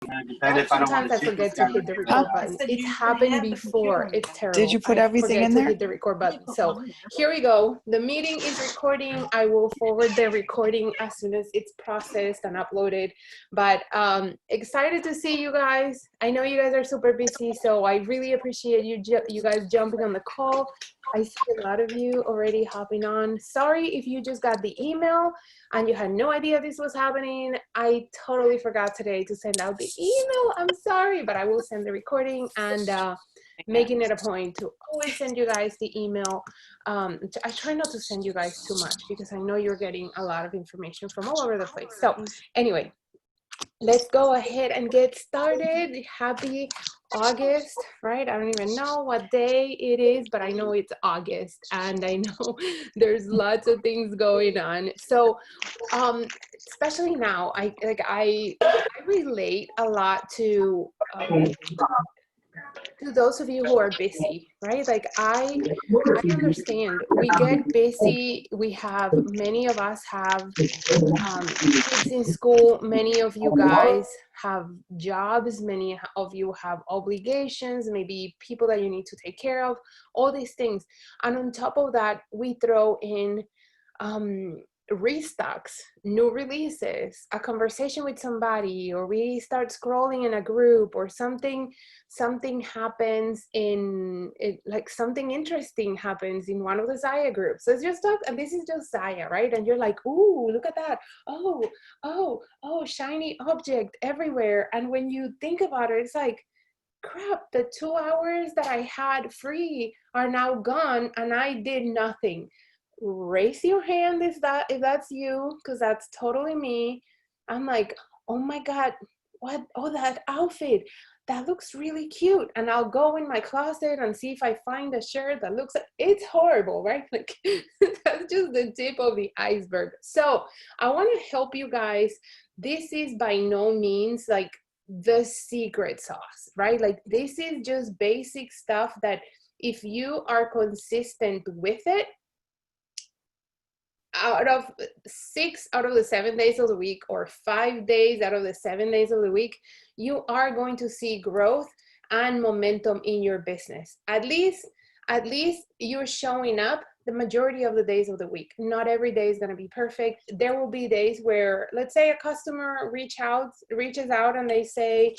Sometimes I forget to hit the record button. It's happened before. It's terrible. Did you put everything in there? I forget to hit the record button. So here we go. The meeting is recording. I will forward the recording as soon as it's processed and uploaded. But excited to see you guys. I know you guys are super busy, so I really appreciate you guys jumping on the call. I see a lot of you already hopping on. Sorry if you just got the email and you had no idea this was happening. I totally forgot today to send out the email. I'm sorry, but I will send the recording and making it a point to always send you guys the email. I try not to send you guys too much because I know you're getting a lot of information from all over the place. So anyway, let's go ahead and get started. Happy August, right? I don't even know what day it is, but I know it's August and I know there's lots of things going on. So especially now, I relate a lot to those of you who are busy, right? Like I understand we get busy. We have, many of us have kids in school. Many of you guys have jobs. Many of you have obligations, maybe people that you need to take care of, all these things. And on top of that, we throw in restocks, new releases, a conversation with somebody, or we start scrolling in a group, or something happens in it, like something interesting happens in one of the Zaya groups. So it's just stuff, and this is just Zaya, right? And you're like, ooh, look at that. Oh, shiny object everywhere. And when you think about it, it's like, crap, the 2 hours that I had free are now gone and I did nothing. Raise your hand if that's you, because that's totally me. I'm like, oh my God, what? Oh, that outfit, that looks really cute. And I'll go in my closet and see if I find a shirt that looks, it's horrible, right? Like that's just the tip of the iceberg. So I want to help you guys. This is by no means like the secret sauce, right? Like this is just basic stuff that if you are consistent with it, out of 6 out of the 7 days of the week, or 5 days out of the 7 days of the week, you are going to see growth and momentum in your business. At least you're showing up the majority of the days of the week. Not every day is going to be perfect. There will be days where, let's say a customer reaches out and they say,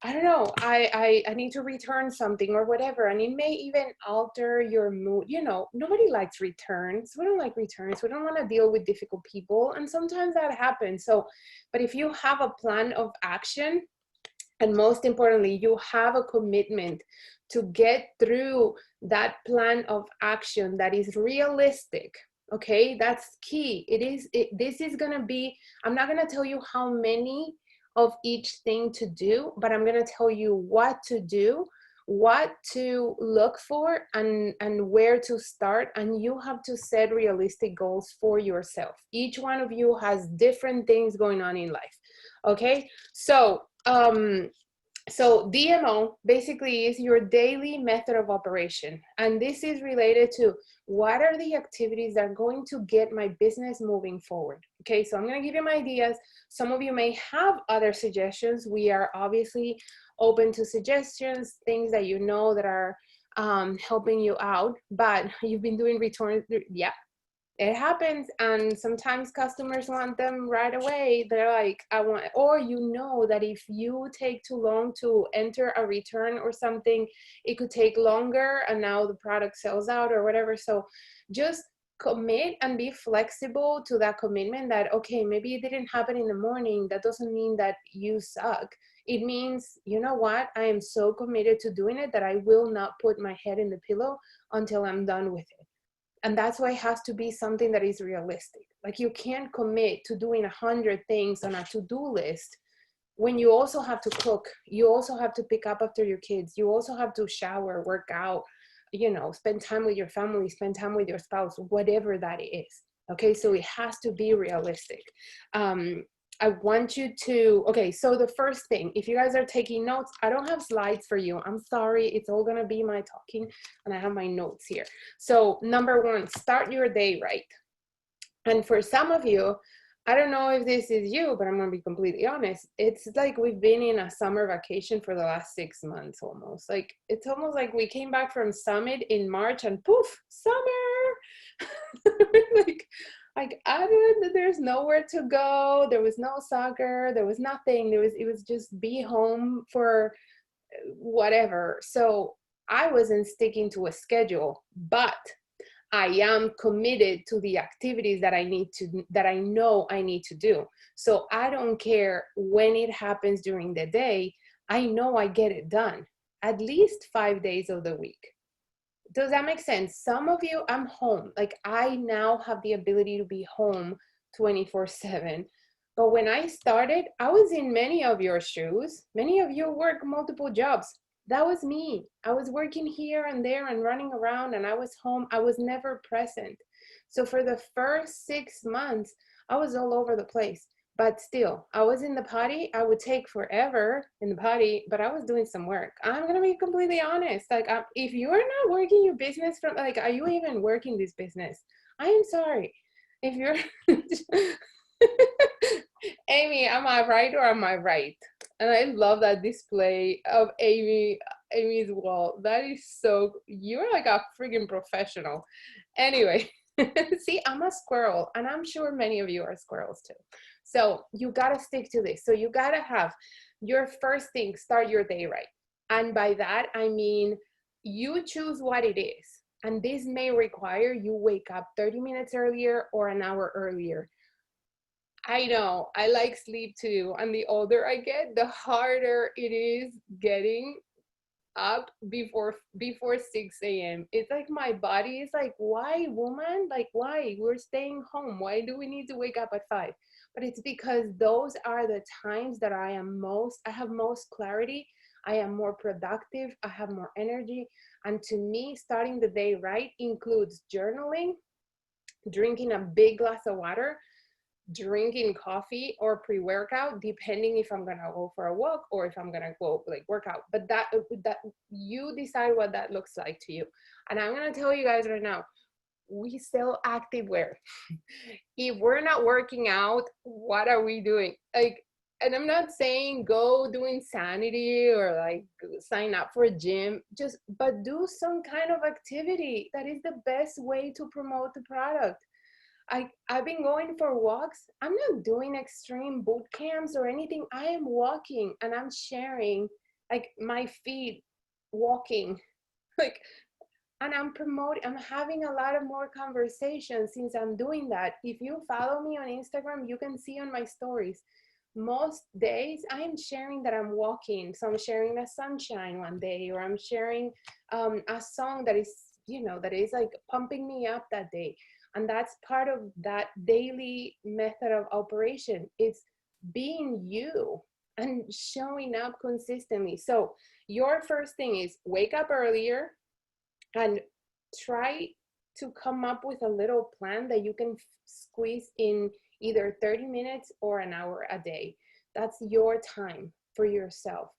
I don't know, I need to return something or whatever. And it may even alter your mood. You know, nobody likes returns. We don't like returns. We don't want to deal with difficult people. And sometimes that happens. So, but if you have a plan of action, and most importantly, you have a commitment to get through that plan of action that is realistic. Okay, that's key. This is going to be, I'm not going to tell you how many of each thing to do, but I'm going to tell you what to do, what to look for, and where to start. And you have to set realistic goals for yourself. Each one of you has different things going on in life. Okay, so DMO basically is your daily method of operation. And this is related to what are the activities that are going to get my business moving forward. Okay, so I'm going to give you my ideas. Some of you may have other suggestions. We are obviously open to suggestions, things that you know that are helping you out, but you've been doing returns. Yeah, it happens. And sometimes customers want them right away. They're like, I want, or you know that if you take too long to enter a return or something, it could take longer and now the product sells out or whatever. So just commit and be flexible to that commitment that, okay, maybe it didn't happen in the morning. That doesn't mean that you suck. It means, you know what? I am so committed to doing it that I will not put my head in the pillow until I'm done with it. And that's why it has to be something that is realistic. Like you can't commit to doing 100 things on a to-do list when you also have to cook, you also have to pick up after your kids, you also have to shower, work out, you know, spend time with your family, spend time with your spouse, whatever that is. Okay, so it has to be realistic. I want you to, okay, so the first thing, if you guys are taking notes, I don't have slides for you. I'm sorry, it's all gonna be my talking and I have my notes here. So number one, start your day right. And for some of you, I don't know if this is you, but I'm going to be completely honest. It's like we've been in a summer vacation for the last 6 months almost. Like it's almost like we came back from Summit in March and poof, summer. like like I don't, there's nowhere to go. There was no soccer, there was nothing. It was just be home for whatever. So I wasn't sticking to a schedule, but I am committed to the activities that that I know I need to do. So I don't care when it happens during the day. I know I get it done at least 5 days of the week. Does that make sense? Some of you, I'm home. Like I now have the ability to be home 24/7. But when I started, I was in many of your shoes. Many of you work multiple jobs. That was me. I was working here and there and running around, and I was home. I was never present. So for the first 6 months, I was all over the place. But still, I was in the potty. I would take forever in the potty, but I was doing some work. I'm gonna be completely honest. Like, if you're not working your business from, like, are you even working this business? I am sorry. If you're, Amy, am I right or am I right? And I love that display of Amy's wall. That is so, you're like a freaking professional. Anyway, see, I'm a squirrel, and I'm sure many of you are squirrels too. So you gotta stick to this. So you gotta have your first thing, start your day right. And by that, I mean, you choose what it is. And this may require you wake up 30 minutes earlier or an hour earlier. I know, I like sleep too. And the older I get, the harder it is getting up before 6 a.m. It's like my body is like, why, woman? Like, why? We're staying home. Why do we need to wake up at 5? But it's because those are the times that I have most clarity. I am more productive. I have more energy. And to me, starting the day right includes journaling, drinking a big glass of water, drinking coffee or pre-workout, depending if I'm gonna go for a walk or if I'm gonna go like work out. But that you decide what that looks like to you. And I'm gonna tell you guys right now, we sell activewear. If we're not working out, what are we doing? Like, and I'm not saying go do insanity or like sign up for a gym, just but do some kind of activity. That is the best way to promote the product. I've been going for walks. I'm not doing extreme boot camps or anything. I am walking and I'm sharing like my feet walking. Like, and I'm having a lot of more conversations since I'm doing that. If you follow me on Instagram, you can see on my stories. Most days I am sharing that I'm walking. So I'm sharing the sunshine one day, or I'm sharing a song that is, that is like pumping me up that day. And that's part of that daily method of operation. It's being you and showing up consistently. So your first thing is wake up earlier and try to come up with a little plan that you can squeeze in either 30 minutes or an hour a day. That's your time for yourself.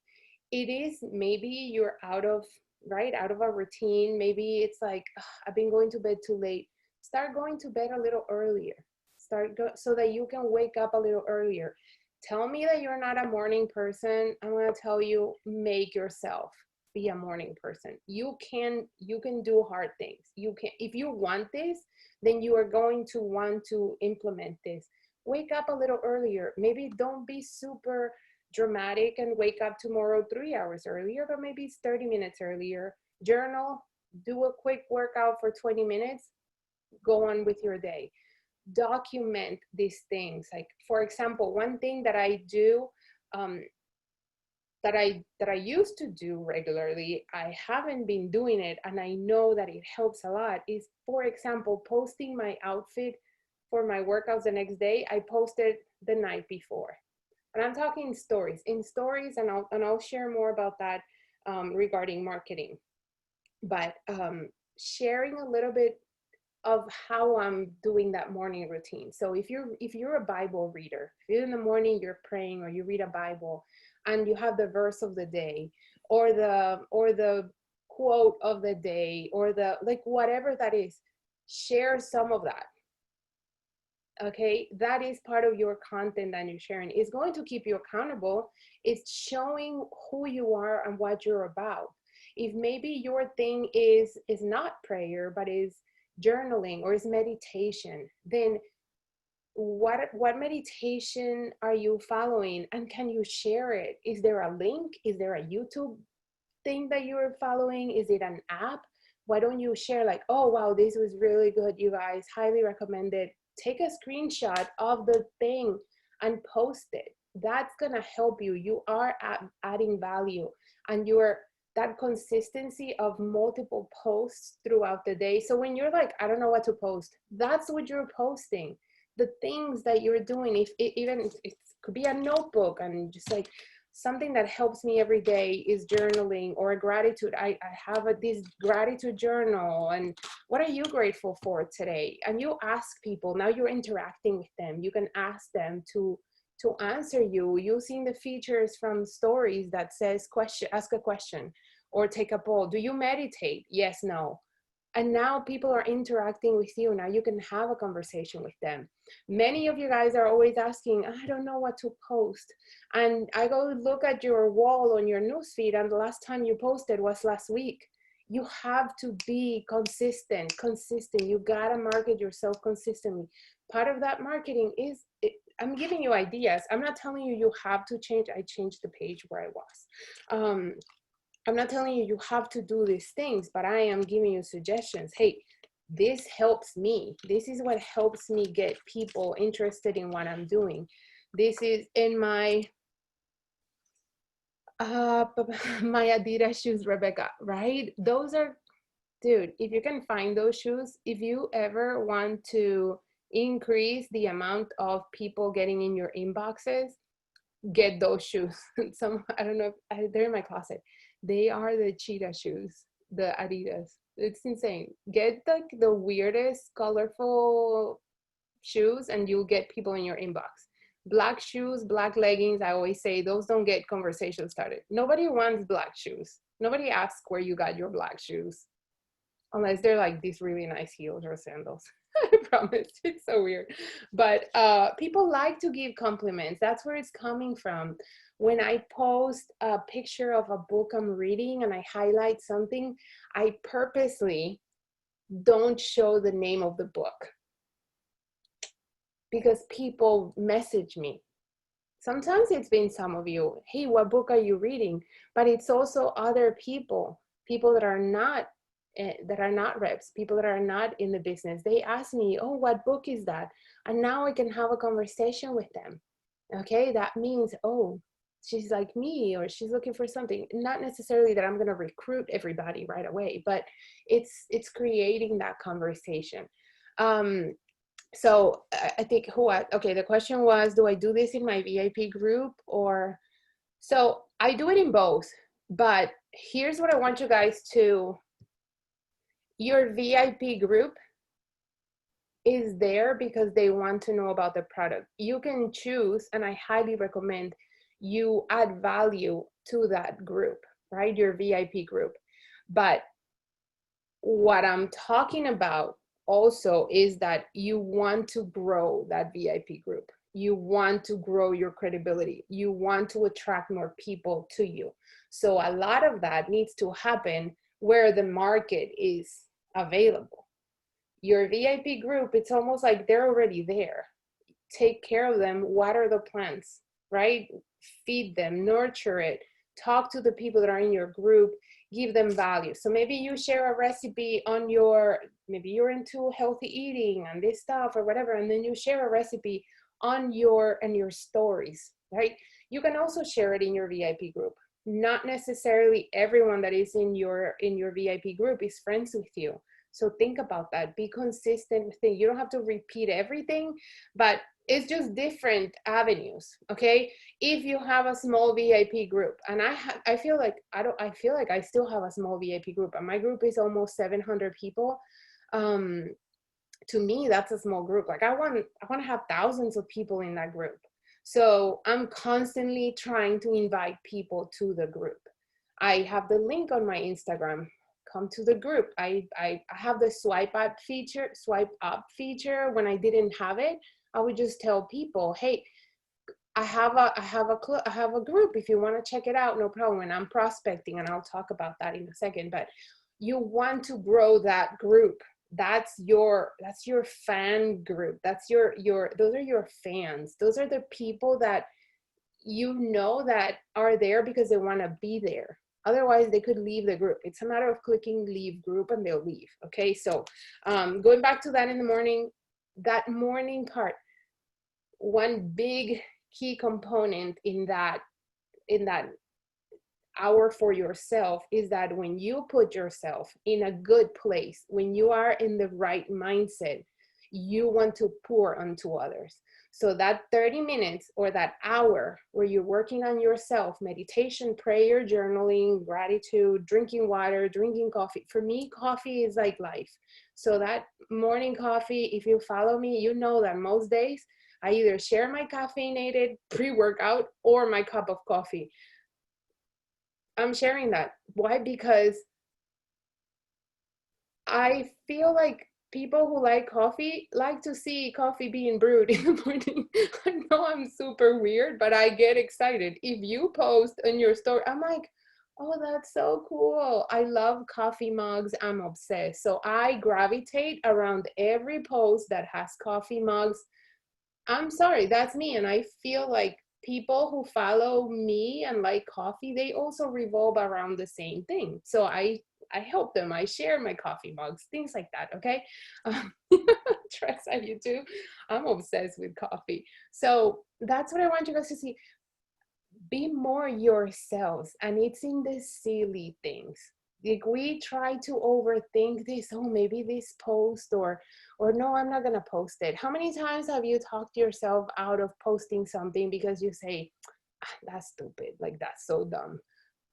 It is maybe you're out of a routine. Maybe it's like, I've been going to bed too late. Start going to bed a little earlier. So that you can wake up a little earlier. Tell me that you're not a morning person. I'm going to tell you, make yourself be a morning person. You can do hard things. You can, if you want this, then you are going to want to implement this. Wake up a little earlier. Maybe don't be super dramatic and wake up tomorrow 3 hours earlier, but maybe it's 30 minutes earlier. Journal, do a quick workout for 20 minutes, go on with your day. Document these things. Like, for example, one thing that I do, that I used to do regularly, I haven't been doing it, and I know that it helps a lot, is, for example, posting my outfit for my workouts the next day. I posted the night before. And I'm talking stories, and I'll share more about that regarding marketing. But sharing a little bit of how I'm doing that morning routine. So if you're a Bible reader, if you're in the morning, you're praying or you read a Bible and you have the verse of the day or the quote of the day or the, like, whatever that is, share some of that. Okay, that is part of your content that you're sharing. It's going to keep you accountable. It's showing who you are and what you're about. If maybe your thing is not prayer, but is journaling or is meditation, then what meditation are you following, and can you share it? Is there a link? Is there a YouTube thing that you're following? Is it an app? Why don't you share, like, oh wow, this was really good, you guys, highly recommended. Take a screenshot of the thing and post it. That's gonna help you. You are adding value, and you're that consistency of multiple posts throughout the day. So when you're like, I don't know what to post, that's what you're posting. The things that you're doing, if it, even if it could be a notebook, and just like, something that helps me every day is journaling or a gratitude. I have this gratitude journal, and what are you grateful for today? And you ask people, now you're interacting with them. You can ask them to answer you using the features from stories that says question, ask a question, or take a poll. Do you meditate? Yes, no. And now people are interacting with you. Now you can have a conversation with them. Many of you guys are always asking, I don't know what to post. And I go look at your wall on your newsfeed, and the last time you posted was last week. You have to be consistent. You gotta market yourself consistently. Part of that marketing is, I'm giving you ideas. I'm not telling you you have to change. I changed the page where I was. I'm not telling you you have to do these things, but I am giving you suggestions. Hey, this helps me. This is what helps me get people interested in what I'm doing. This is in my my Adidas shoes, Rebecca, right? Those are, dude, if you can find those shoes, if you ever want to increase the amount of people getting in your inboxes, get those shoes. Some, I don't know, they're in my closet. They are the cheetah shoes, the Adidas. It's insane. Get like the weirdest colorful shoes and you'll get people in your inbox. Black shoes, black leggings, I always say those don't get conversation started. Nobody wants black shoes. Nobody asks where you got your black shoes, unless they're like these really nice heels or sandals. I promise, it's so weird. But people like to give compliments. That's where it's coming from. When I post a picture of a book I'm reading and I highlight something, I purposely don't show the name of the book, because people message me. Sometimes it's been some of you, hey, what book are you reading? But it's also other people that are not reps, people that are not in the business. They ask me, oh, what book is that? And now I can have a conversation with them. Okay, that means, oh, she's like me, or she's looking for something. Not necessarily that I'm going to recruit everybody right away, but it's creating that conversation. So I think okay, the question was, do I do this in my VIP group? Or, so I do it in both, but here's what I want you guys to, your VIP group is there because they want to know about the product. You can choose, and I highly recommend you add value to that group, right? Your VIP group. But what I'm talking about also is that you want to grow that VIP group. You want to grow your credibility. You want to attract more people to you. So a lot of that needs to happen where the market is available. Your VIP group, it's almost like they're already there. Take care of them, water the plants, right? Feed them, nurture it, talk to the people that are in your group, give them value. So maybe you share a recipe on your, maybe you're into healthy eating and this stuff or whatever, and then you share a recipe on your stories, right? You can also share it in your VIP group. Not necessarily everyone that is in your VIP group is friends with you. So think about that. Be consistent with it. You don't have to repeat everything, but it's just different avenues. Okay. If you have a small VIP group, and I feel like I still have a small VIP group, and my group is almost 700 people. To me, that's a small group. Like I want to have thousands of people in that group. So I'm constantly trying to invite people to the group. I have the link on my Instagram. Come to the group. I have the swipe up feature when I didn't have it. I would just tell people, hey, I have a group. If you want to check it out, no problem. And I'm prospecting, and I'll talk about that in a second. But you want to grow that group. That's your fan group. That's your those are your fans. Those are the people that you know that are there because they want to be there. Otherwise, they could leave the group. It's a matter of clicking leave group and they'll leave. Okay, so going back to that in the morning, that morning part, one big key component in that hour for yourself is that when you put yourself in a good place, when you are in the right mindset, you want to pour onto others. So that 30 minutes or that hour where you're working on yourself, meditation, prayer, journaling, gratitude, drinking water, drinking coffee. For me, coffee is like life. So that morning coffee, if you follow me, you know that most days I either share my caffeinated pre-workout or my cup of coffee. I'm sharing that. Why? Because I feel like people who like coffee like to see coffee being brewed in the morning. I know I'm super weird, but I get excited. If you post in your story, I'm like, oh, that's so cool. I love coffee mugs. I'm obsessed. So I gravitate around every post that has coffee mugs. I'm sorry, that's me. And I feel like people who follow me and like coffee, they also revolve around the same thing. So I help them. I share my coffee mugs, things like that. Okay. Tressa, you too. I'm obsessed with coffee. So that's what I want you guys to see. Be more yourselves. And it's in the silly things. Like we try to overthink this, oh, maybe this post or no, I'm not gonna post it. How many times have you talked yourself out of posting something because you say, that's stupid, like that's so dumb?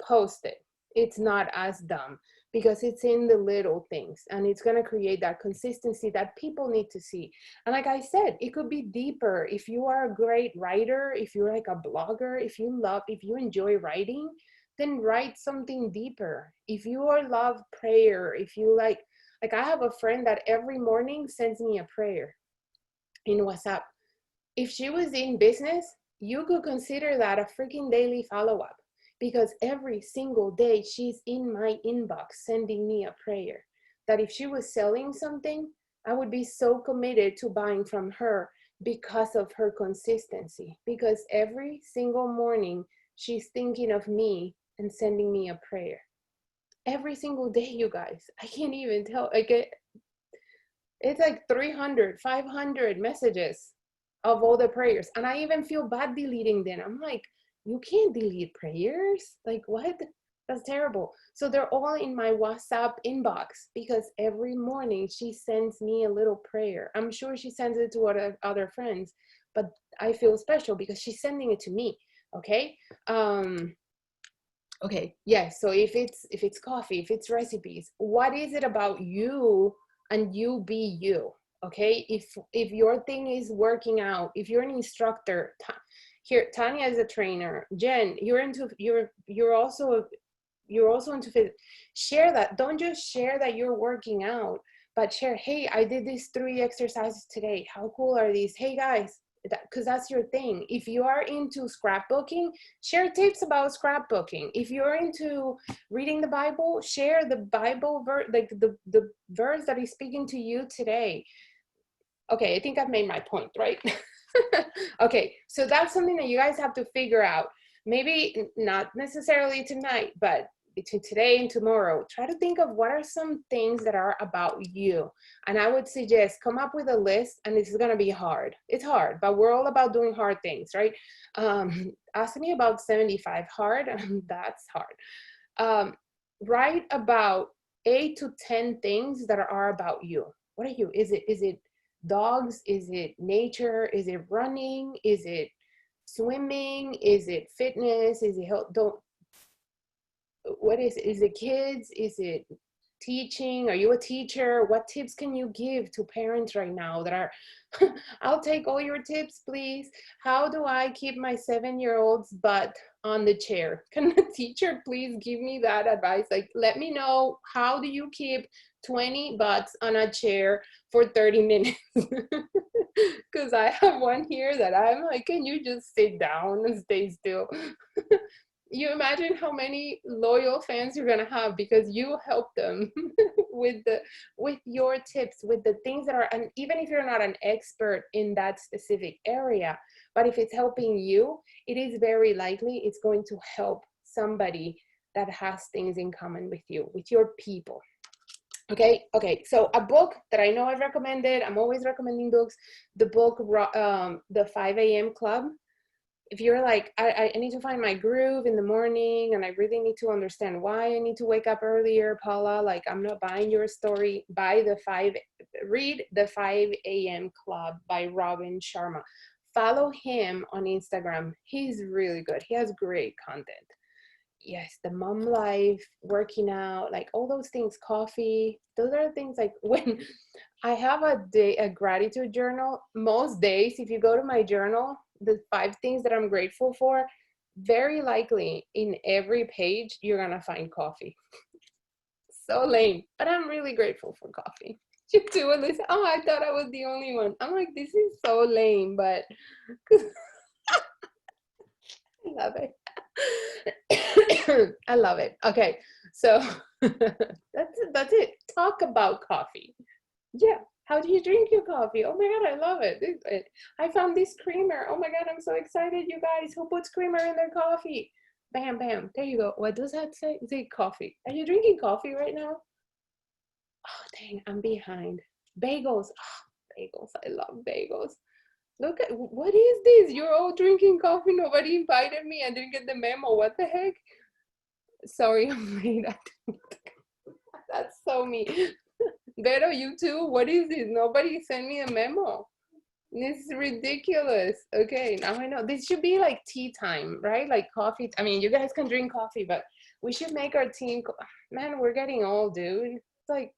Post it. It's not as dumb because it's in the little things, and it's going to create that consistency that people need to see. And like I said, it could be deeper. If you are a great writer, if you're like a blogger, if you enjoy writing, then write something deeper. If you love prayer, if you like I have a friend that every morning sends me a prayer in WhatsApp. If she was in business, you could consider that a freaking daily follow-up, because every single day she's in my inbox sending me a prayer. That if she was selling something, I would be so committed to buying from her because of her consistency. Because every single morning she's thinking of me and sending me a prayer. Every single day, you guys. I can't even tell. It's like 300, 500 messages of all the prayers. And I even feel bad deleting them. I'm like, you can't delete prayers? Like, what? That's terrible. So they're all in my WhatsApp inbox because every morning she sends me a little prayer. I'm sure she sends it to other friends, but I feel special because she's sending it to me. Okay. Okay. Yes. So if it's coffee, if it's recipes, what is it about you and you be you? Okay. If your thing is working out, if you're an instructor, here, Tanya is a trainer. Jen, you're also into physics. Share that. Don't just share that you're working out, but share, hey, I did these 3 exercises today. How cool are these? Hey guys, because that's your thing. If you are into scrapbooking, share tips about scrapbooking. If you're into reading the Bible, share the Bible verse, like the verse that is speaking to you today. Okay, I think I've made my point, right? Okay, so that's something that you guys have to figure out. Maybe not necessarily tonight, but between today and tomorrow, try to think of what are some things that are about you. And I would suggest come up with a list, and this is going to be hard. It's hard, but we're all about doing hard things, right? Ask me about 75 hard, that's hard. Write about 8 to 10 things that are about you. What are you? Is it dogs? Is it nature? Is it running? Is it swimming? Is it fitness? Is it health? What is it? Is it kids? Is it teaching? Are you a teacher? What tips can you give to parents right now that are, I'll take all your tips, please. How do I keep my 7-year-old's butt on the chair? Can the teacher please give me that advice? Like, let me know, how do you keep 20 butts on a chair for 30 minutes. Because I have one here that I'm like, can you just sit down and stay still? You imagine how many loyal fans you're gonna have because you help them with your tips, with the things that are, and even if you're not an expert in that specific area, but if it's helping you, it is very likely it's going to help somebody that has things in common with you, with your people. Okay, so a book that I know I've recommended, I'm always recommending books, the book, The 5 a.m. Club. If you're like, I need to find my groove in the morning and I really need to understand why I need to wake up earlier, Paula, like I'm not buying your story, read The 5 a.m. Club by Robin Sharma. Follow him on Instagram. He's really good. He has great content. Yes, the mom life, working out, like all those things, coffee, those are things like when I have a gratitude journal, most days, if you go to my journal, the 5 things that I'm grateful for, very likely in every page, you're gonna find coffee. So lame, but I'm really grateful for coffee. You too, Alyssa. Oh, I thought I was the only one. I'm like, this is so lame, but I love it. I love it. Okay, so that's it. Talk about coffee. Yeah. How do you drink your coffee? Oh my God, I love it. I found this creamer. Oh my God, I'm so excited, you guys. Who puts creamer in their coffee? Bam, bam. There you go. What does that say? Say coffee. Are you drinking coffee right now? Oh, dang, I'm behind. Bagels. Oh, bagels. I love bagels. Look at, what is this? You're all drinking coffee. Nobody invited me. I didn't get the memo. What the heck? Sorry, I'm late. That's so me. Vero, you too? What is this? Nobody sent me a memo. This is ridiculous. Okay, now I know. This should be like tea time, right? Like coffee. I mean, you guys can drink coffee, but we should make our team. Man, we're getting old, dude. It's like,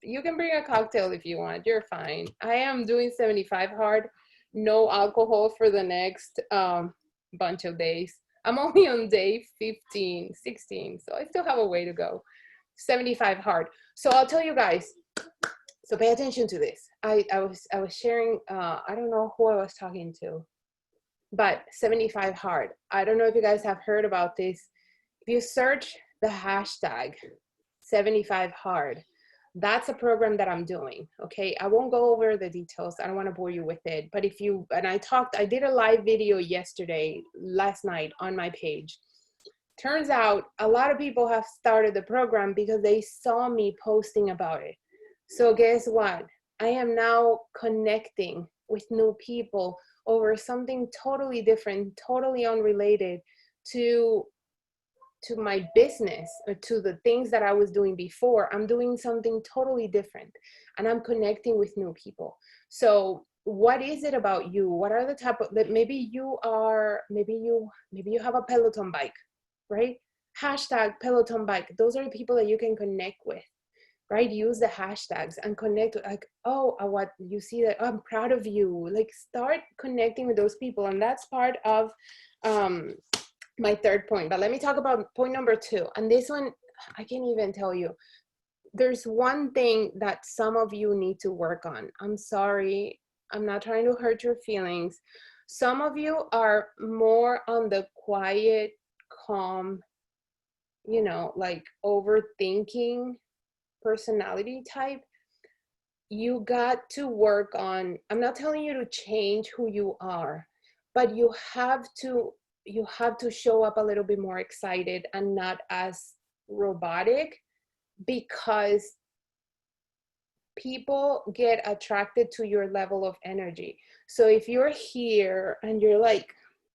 you can bring a cocktail if you want. You're fine. I am doing 75 hard. No alcohol for the next bunch of days. I'm only on day 15, 16, so I still have a way to go. 75 hard. So I'll tell you guys, so pay attention to this. I was sharing, I don't know who I was talking to, but 75 hard. I don't know if you guys have heard about this. If you search the hashtag 75 hard, that's a program that I'm doing. Okay, I won't go over the details. I don't want to bore you with it. But if you, and I did a live video last night on my page. Turns out a lot of people have started the program because they saw me posting about it. So guess what? I am now connecting with new people over something totally different, totally unrelated to my business or to the things that I was doing before. I'm doing something totally different and I'm connecting with new people. So what is it about you? What are the type of, maybe you have a Peloton bike, right? Hashtag Peloton bike. Those are the people that you can connect with, right? Use the hashtags and connect, like, oh, what you see that, oh, I'm proud of you. Like, start connecting with those people. And that's part of my third point. But let me talk about point number 2. And this one, I can't even tell you. There's one thing that some of you need to work on. I'm sorry. I'm not trying to hurt your feelings. Some of you are more on the quiet, calm, like overthinking personality type. You got to work on, I'm not telling you to change who you are, but you have to show up a little bit more excited and not as robotic, because people get attracted to your level of energy. So if you're here and you're like,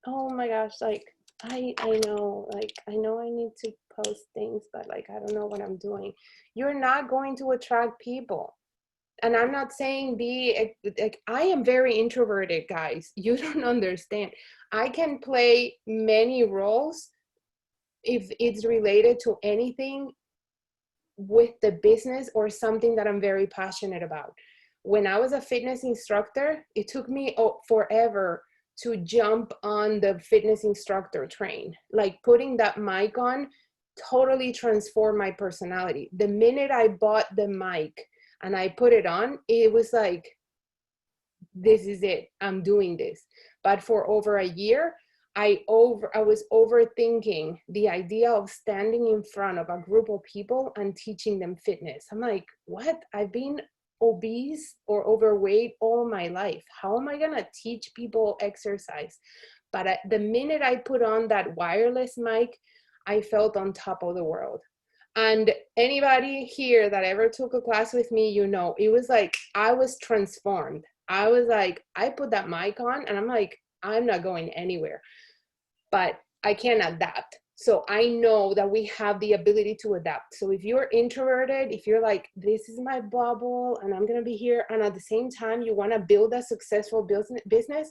oh my gosh, like I know, like I know I need to post things, but like I don't know what I'm doing, you're not going to attract people. And I'm not saying like, I am very introverted, guys. You don't understand. I can play many roles if it's related to anything with the business or something that I'm very passionate about. When I was a fitness instructor, it took me forever to jump on the fitness instructor train. Like putting that mic on totally transformed my personality. The minute I bought the mic and I put it on, it was like, this is it, I'm doing this. But for over a year, I was overthinking the idea of standing in front of a group of people and teaching them fitness. I'm like, what? I've been obese or overweight all my life. How am I gonna teach people exercise? But the minute I put on that wireless mic, I felt on top of the world. And anybody here that ever took a class with me, you know, it was like I was transformed. I was like, I put that mic on and I'm like, I'm not going anywhere, but I can adapt. So I know that we have the ability to adapt. So if you're introverted, if you're like, this is my bubble and I'm going to be here, and at the same time, you want to build a successful business,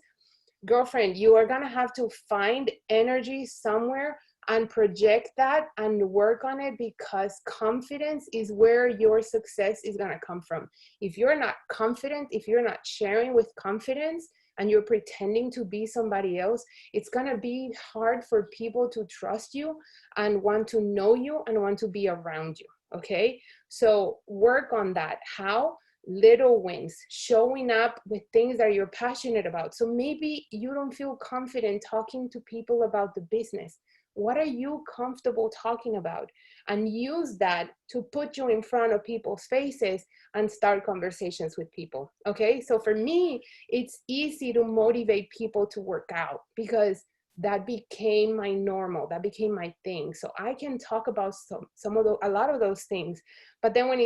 girlfriend, you are going to have to find energy somewhere and project that and work on it, because confidence is where your success is going to come from. If you're not confident, if you're not sharing with confidence and you're pretending to be somebody else, it's going to be hard for people to trust you and want to know you and want to be around you. Okay, so work on that. How? Little wins, showing up with things that you're passionate about. So maybe you don't feel confident talking to people about the business. What are you comfortable talking about? And use that to put you in front of people's faces and start conversations with people. Okay, so for me, it's easy to motivate people to work out because that became my normal, that became my thing. So I can talk about a lot of those things. But then when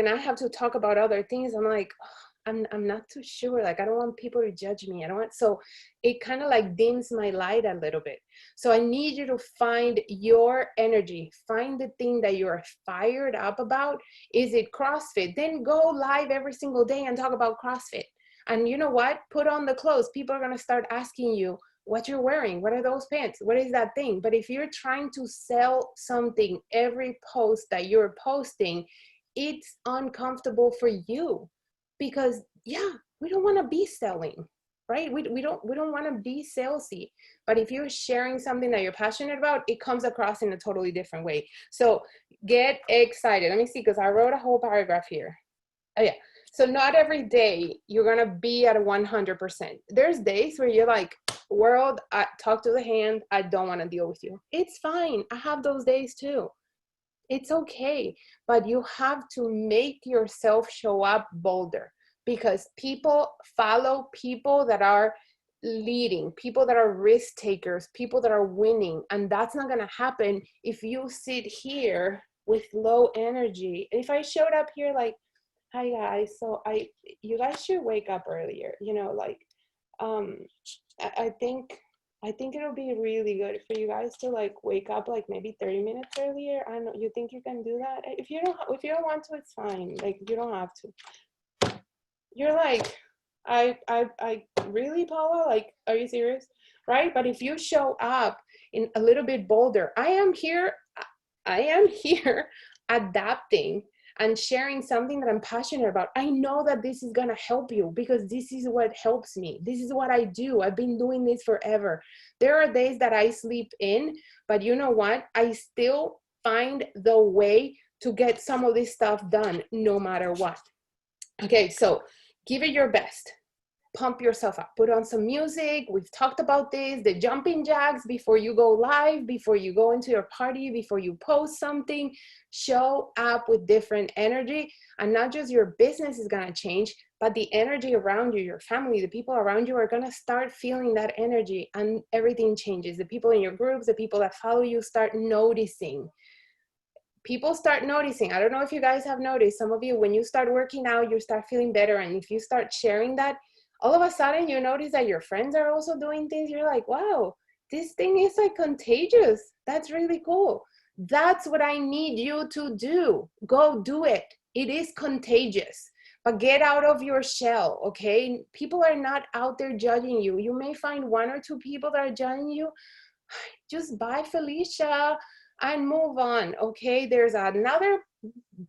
I have to talk about other things, I'm like, oh, I'm not too sure. Like, I don't want people to judge me. So it kind of like dims my light a little bit. So I need you to find your energy, find the thing that you're fired up about. Is it CrossFit? Then go live every single day and talk about CrossFit. And you know what? Put on the clothes. People are going to start asking you what you're wearing. What are those pants? What is that thing? But if you're trying to sell something every post that you're posting, it's uncomfortable for you, because yeah, we don't want to be selling, right? We don't want to be salesy. But if you're sharing something that you're passionate about, it comes across in a totally different way. So get excited. Let me see, because I wrote a whole paragraph here. Oh yeah. So not every day you're going to be at a 100%. There's days where you're like, world, I talk to the hand, I don't want to deal with you. It's fine. I have those days too. It's okay. But you have to make yourself show up bolder, because people follow people that are leading, people that are risk takers, people that are winning. And that's not going to happen if you sit here with low energy. If I showed up here like, hi guys, so you guys should wake up earlier, you know, like I think it'll be really good for you guys to like wake up like maybe 30 minutes earlier. I don't know, you think you can do that? If you don't want to, it's fine. Like, you don't have to. You're like, I really, Paula, like, are you serious? Right? But if you show up in a little bit bolder, I am here adapting and sharing something that I'm passionate about. I know that this is gonna help you, because this is what helps me. This is what I do. I've been doing this forever. There are days that I sleep in, but you know what? I still find the way to get some of this stuff done no matter what. Okay, so give it your best. Pump yourself up, put on some music. We've talked about this, the jumping jacks before you go live, before you go into your party, before you post something. Show up with different energy, and not just your business is going to change, but the energy around you, your family, the people around you are going to start feeling that energy, and everything changes. The people in your groups, the people that follow you start noticing. People start noticing. I don't know if you guys have noticed, some of you, when you start working out, you start feeling better. And if you start sharing that, all of a sudden you notice that your friends are also doing things. You're like, wow, this thing is like contagious. That's really cool. That's what I need you to do. Go do it. It is contagious. But get out of your shell, okay? People are not out there judging you. You may find one or two people that are judging you. Just bye, Felicia, and move on, okay? There's another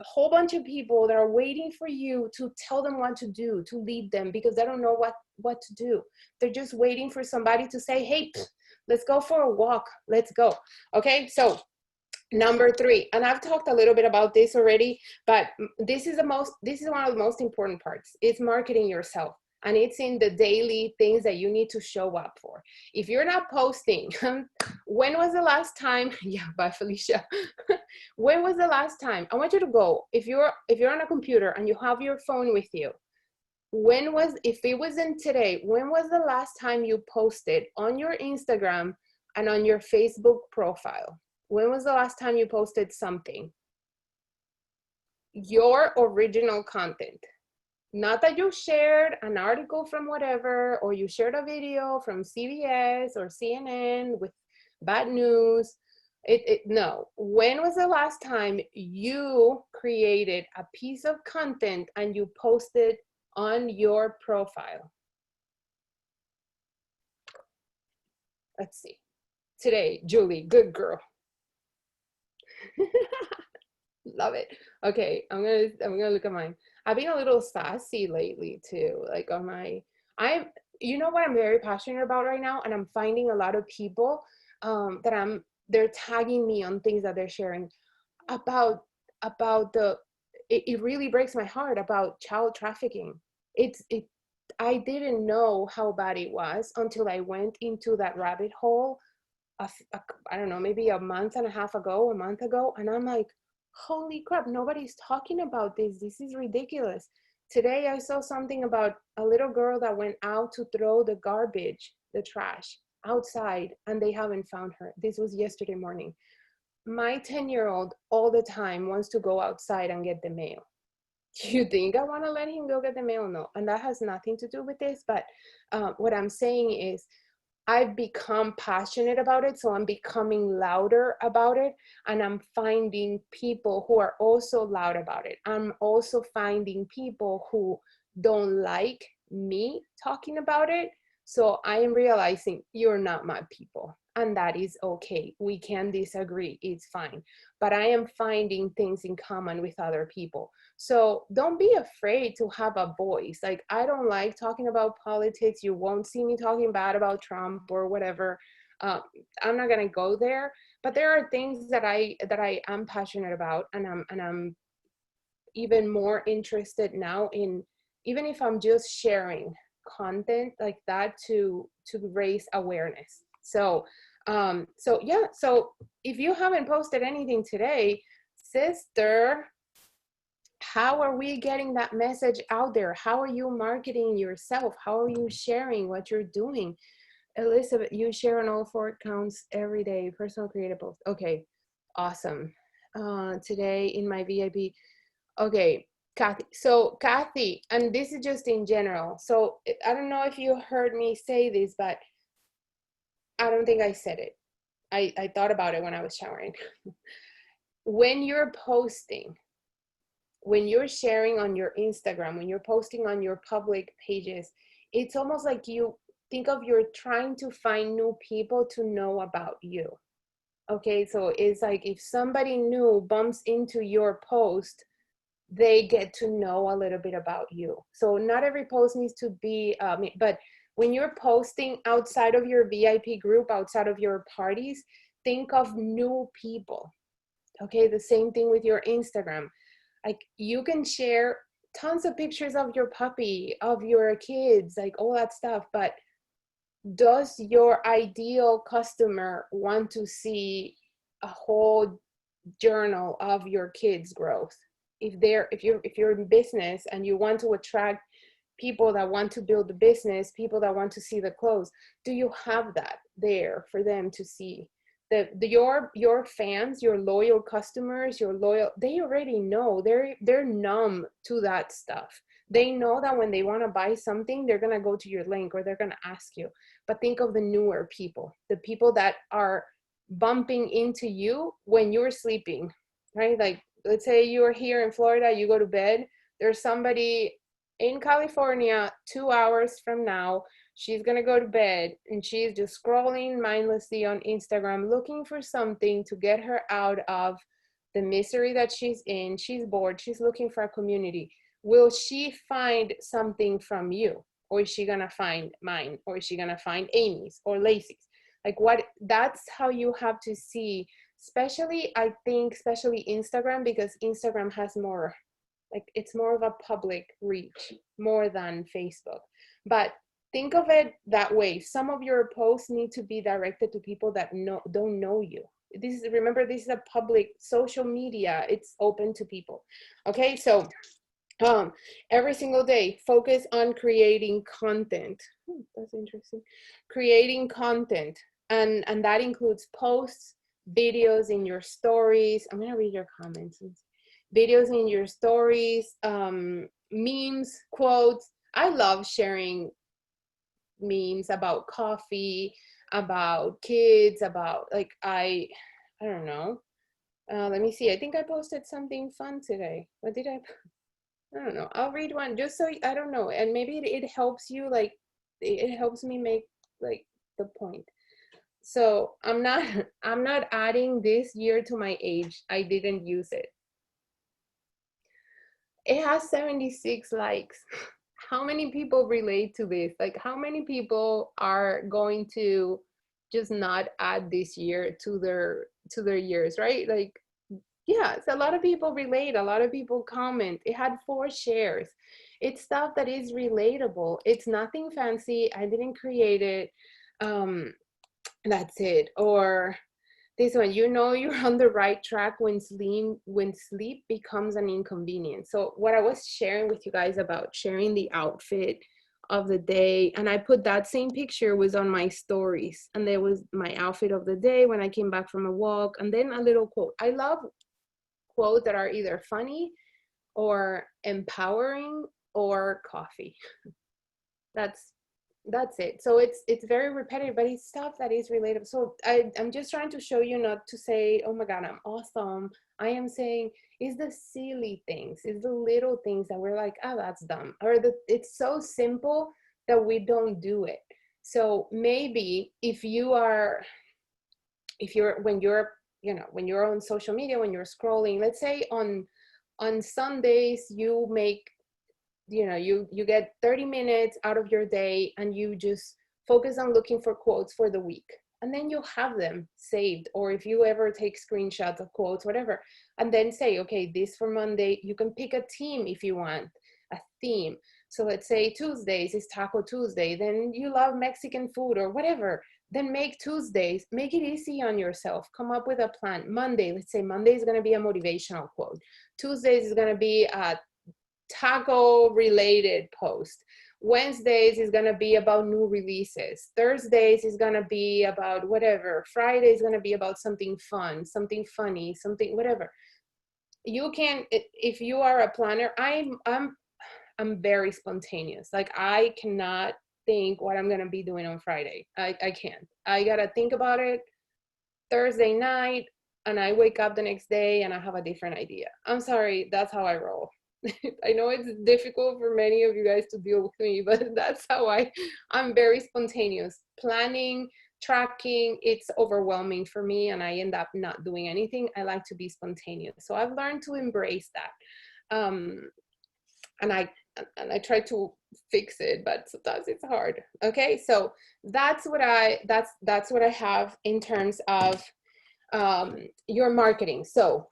whole bunch of people that are waiting for you to tell them what to do, to lead them, because they don't know what to do. They're just waiting for somebody to say, hey, Let's go for a walk. Let's go. Okay, so number 3, and I've talked a little bit about this already, but this is one of the most important parts. It's marketing yourself. And it's in the daily things that you need to show up for. If you're not posting, when was the last time? Yeah, bye Felicia. When was the last time? I want you to go. If you're on a computer and you have your phone with you, if it wasn't today, when was the last time you posted on your Instagram and on your Facebook profile? When was the last time you posted something? Your original content. Not that you shared an article from whatever, or you shared a video from CBS or CNN with bad news. No. When was the last time you created a piece of content and you posted on your profile? Let's see. Today, Julie, good girl. Love it. Okay, I'm gonna look at mine. I've been a little sassy lately too. Like on my, you know what I'm very passionate about right now, and I'm finding a lot of people they're tagging me on things that they're sharing about it really breaks my heart about child trafficking. I didn't know how bad it was until I went into that rabbit hole I don't know, maybe a month ago, and I'm like, holy crap, nobody's talking about this. This is ridiculous. Today I saw something about a little girl that went out to throw the garbage, the trash, outside, and they haven't found her. This was yesterday morning. My 10-year-old all the time wants to go outside and get the mail. You think I want to let him go get the mail? No. And that has nothing to do with this, but what I'm saying is, I've become passionate about it, so I'm becoming louder about it, and I'm finding people who are also loud about it. I'm also finding people who don't like me talking about it, so I am realizing you're not my people, and that is okay. We can disagree, it's fine, but I am finding things in common with other people. So don't be afraid to have a voice. Like, I don't like talking about politics. You won't see me talking bad about Trump or whatever. I'm not gonna go there. But there are things that I am passionate about, and I'm even more interested now in, even if I'm just sharing content like that to raise awareness. So yeah. So if you haven't posted anything today, sister, how are we getting that message out there? How are you marketing yourself? How are you sharing what you're doing? Elizabeth, you share on all 4 accounts every day, personal creative posts. Okay, awesome. Today in my VIP. Okay, Kathy. So Kathy, and this is just in general. So I don't know if you heard me say this, but I don't think I said it. I thought about it when I was showering. When you're posting, when you're sharing on your Instagram, when you're posting on your public pages, it's almost like you think of you're trying to find new people to know about you. Okay, so it's like if somebody new bumps into your post, they get to know a little bit about you. So not every post needs to be, but when you're posting outside of your VIP group, outside of your parties, think of new people. Okay, the same thing with your Instagram. Like, you can share tons of pictures of your puppy, of your kids, like all that stuff, but does your ideal customer want to see a whole journal of your kids' growth? If you're in business and you want to attract people that want to build the business, people that want to see the clothes, do you have that there for them to see? Your fans, your loyal customers, they already know. They're numb to that stuff. They know that when they want to buy something, they're going to go to your link or they're going to ask you. But think of the newer people, the people that are bumping into you when you're sleeping, right? Like, let's say you're here in Florida, you go to bed, there's somebody in California 2 hours from now. She's gonna go to bed and she's just scrolling mindlessly on Instagram looking for something to get her out of the misery that she's in. She's bored, she's looking for a community. Will she find something from you? Or is she gonna find mine? Or is she gonna find Amy's or Lacey's? Like what, that's how you have to see, especially, I think, especially Instagram, because Instagram has more, like it's more of a public reach more than Facebook. But think of it that way. Some of your posts need to be directed to people that don't know you. This is, remember, this is a public social media. It's open to people. Okay, so every single day, focus on creating content. That's interesting. Creating content, and that includes posts, videos in your stories. I'm gonna read your comments. Videos in your stories, memes, quotes. I love sharing memes about coffee, about kids, about like I don't know. Let me see. I think I posted something fun today. What did I don't know. I'll read one just so I don't know, and maybe it helps you. Like it helps me make like the point. So I'm not I'm not adding this year to my age. I didn't use it. It has 76 likes. How many people relate to this? Like how many people are going to just not add this year to their years, right? Like yeah, so a lot of people relate, a lot of people comment. It had 4 shares. It's stuff that is relatable. It's nothing fancy. I didn't create it. That's it. Or this one, you know you're on the right track when sleep becomes an inconvenience. So what I was sharing with you guys about sharing the outfit of the day, and I put that same picture was on my stories, and there was my outfit of the day when I came back from a walk, and then a little quote. I love quotes that are either funny or empowering or coffee. That's it. So it's very repetitive, but it's stuff that is relatable. So I'm just trying to show you not to say, oh my God, I'm awesome. I am saying it's the silly things, it's the little things that we're like, oh, that's dumb. Or it's so simple that we don't do it. So maybe if you're when you're when you're on social media, when you're scrolling, let's say on Sundays, you make you get 30 minutes out of your day and you just focus on looking for quotes for the week, and then you have them saved, or if you ever take screenshots of quotes, whatever, and then say, okay, this for Monday. You can pick a team if you want a theme. So let's say Tuesdays is Taco Tuesday, then you love Mexican food or whatever, then make Tuesdays, make it easy on yourself, come up with a plan. Monday, let's say Monday is going to be a motivational quote. Tuesdays is going to be a taco related post. Wednesdays is going to be about new releases. Thursdays is going to be about whatever. Friday is going to be about something fun, something funny, something whatever. You can, if you are a planner, I'm very spontaneous. Like I cannot think what I'm going to be doing on Friday. I can't. I got to think about it Thursday night, and I wake up the next day and I have a different idea. I'm sorry, that's how I roll. I know it's difficult for many of you guys to deal with me, but that's how I'm very spontaneous. Planning, tracking, it's overwhelming for me and I end up not doing anything. I like to be spontaneous. So I've learned to embrace that. And I try to fix it, but sometimes it's hard. Okay, so that's what I have in terms of your marketing. So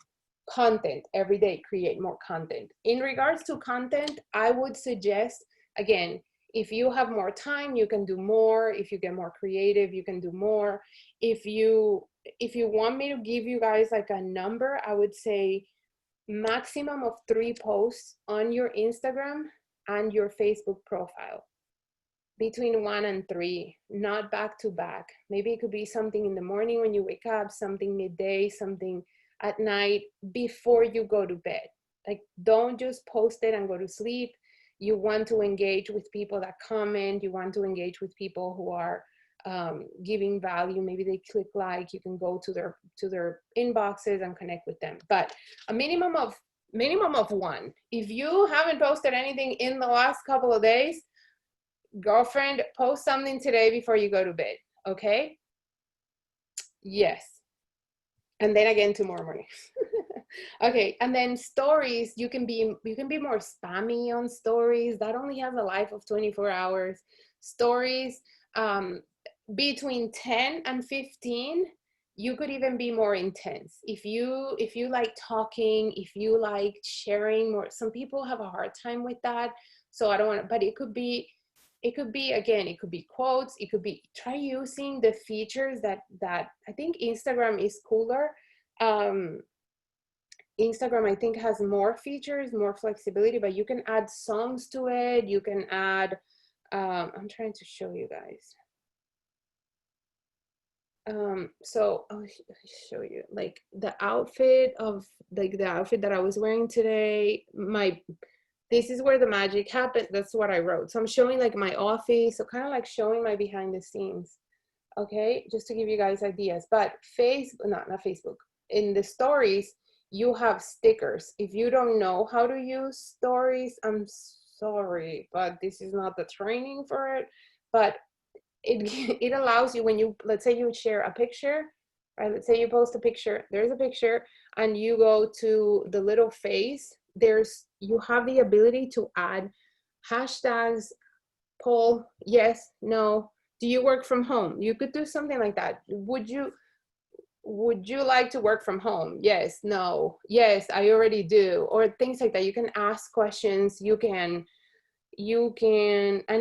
content every day, create more content. In regards to content, I would suggest, again, if you have more time, you can do more. If you get more creative, you can do more. If you want me to give you guys like a number, I would say maximum of 3 posts on your Instagram and your Facebook profile. Between 1 and 3, not back to back. Maybe it could be something in the morning when you wake up, something midday, something at night before you go to bed. Like don't just post it and go to sleep. You want to engage with people that comment. You want to engage with people who are giving value. Maybe they click like, you can go to their inboxes and connect with them. But a minimum of 1. If you haven't posted anything in the last couple of days, girlfriend, post something today before you go to bed. Okay? Yes. And then again tomorrow morning. Okay, and then stories, you can be more spammy on stories. That only has a life of 24 hours. Stories, between 10 and 15, you could even be more intense. If you like talking, if you like sharing more, some people have a hard time with that. So I don't want to, but it could be again, it could be quotes, it could be, try using the features that I think Instagram is cooler. um Instagram, I think, has more features, more flexibility, but you can add songs to it. You can add, I'm trying to show you guys. So I'll show you like the outfit of, like the outfit that I was wearing today. This is where the magic happened. That's what I wrote. So I'm showing like my office. So kind of like showing my behind the scenes. Okay, just to give you guys ideas. But not Facebook. In the stories, you have stickers. If you don't know how to use stories, I'm sorry, but this is not the training for it. But it allows you, when you, let's say you share a picture, right? Let's say you post a picture, there's a picture, and you go to the little face, you have the ability to add hashtags, poll, yes, no, do you work from home? You could do something like that. Would you like to work from home? Yes, no, yes, I already do, or things like that. You can ask questions, and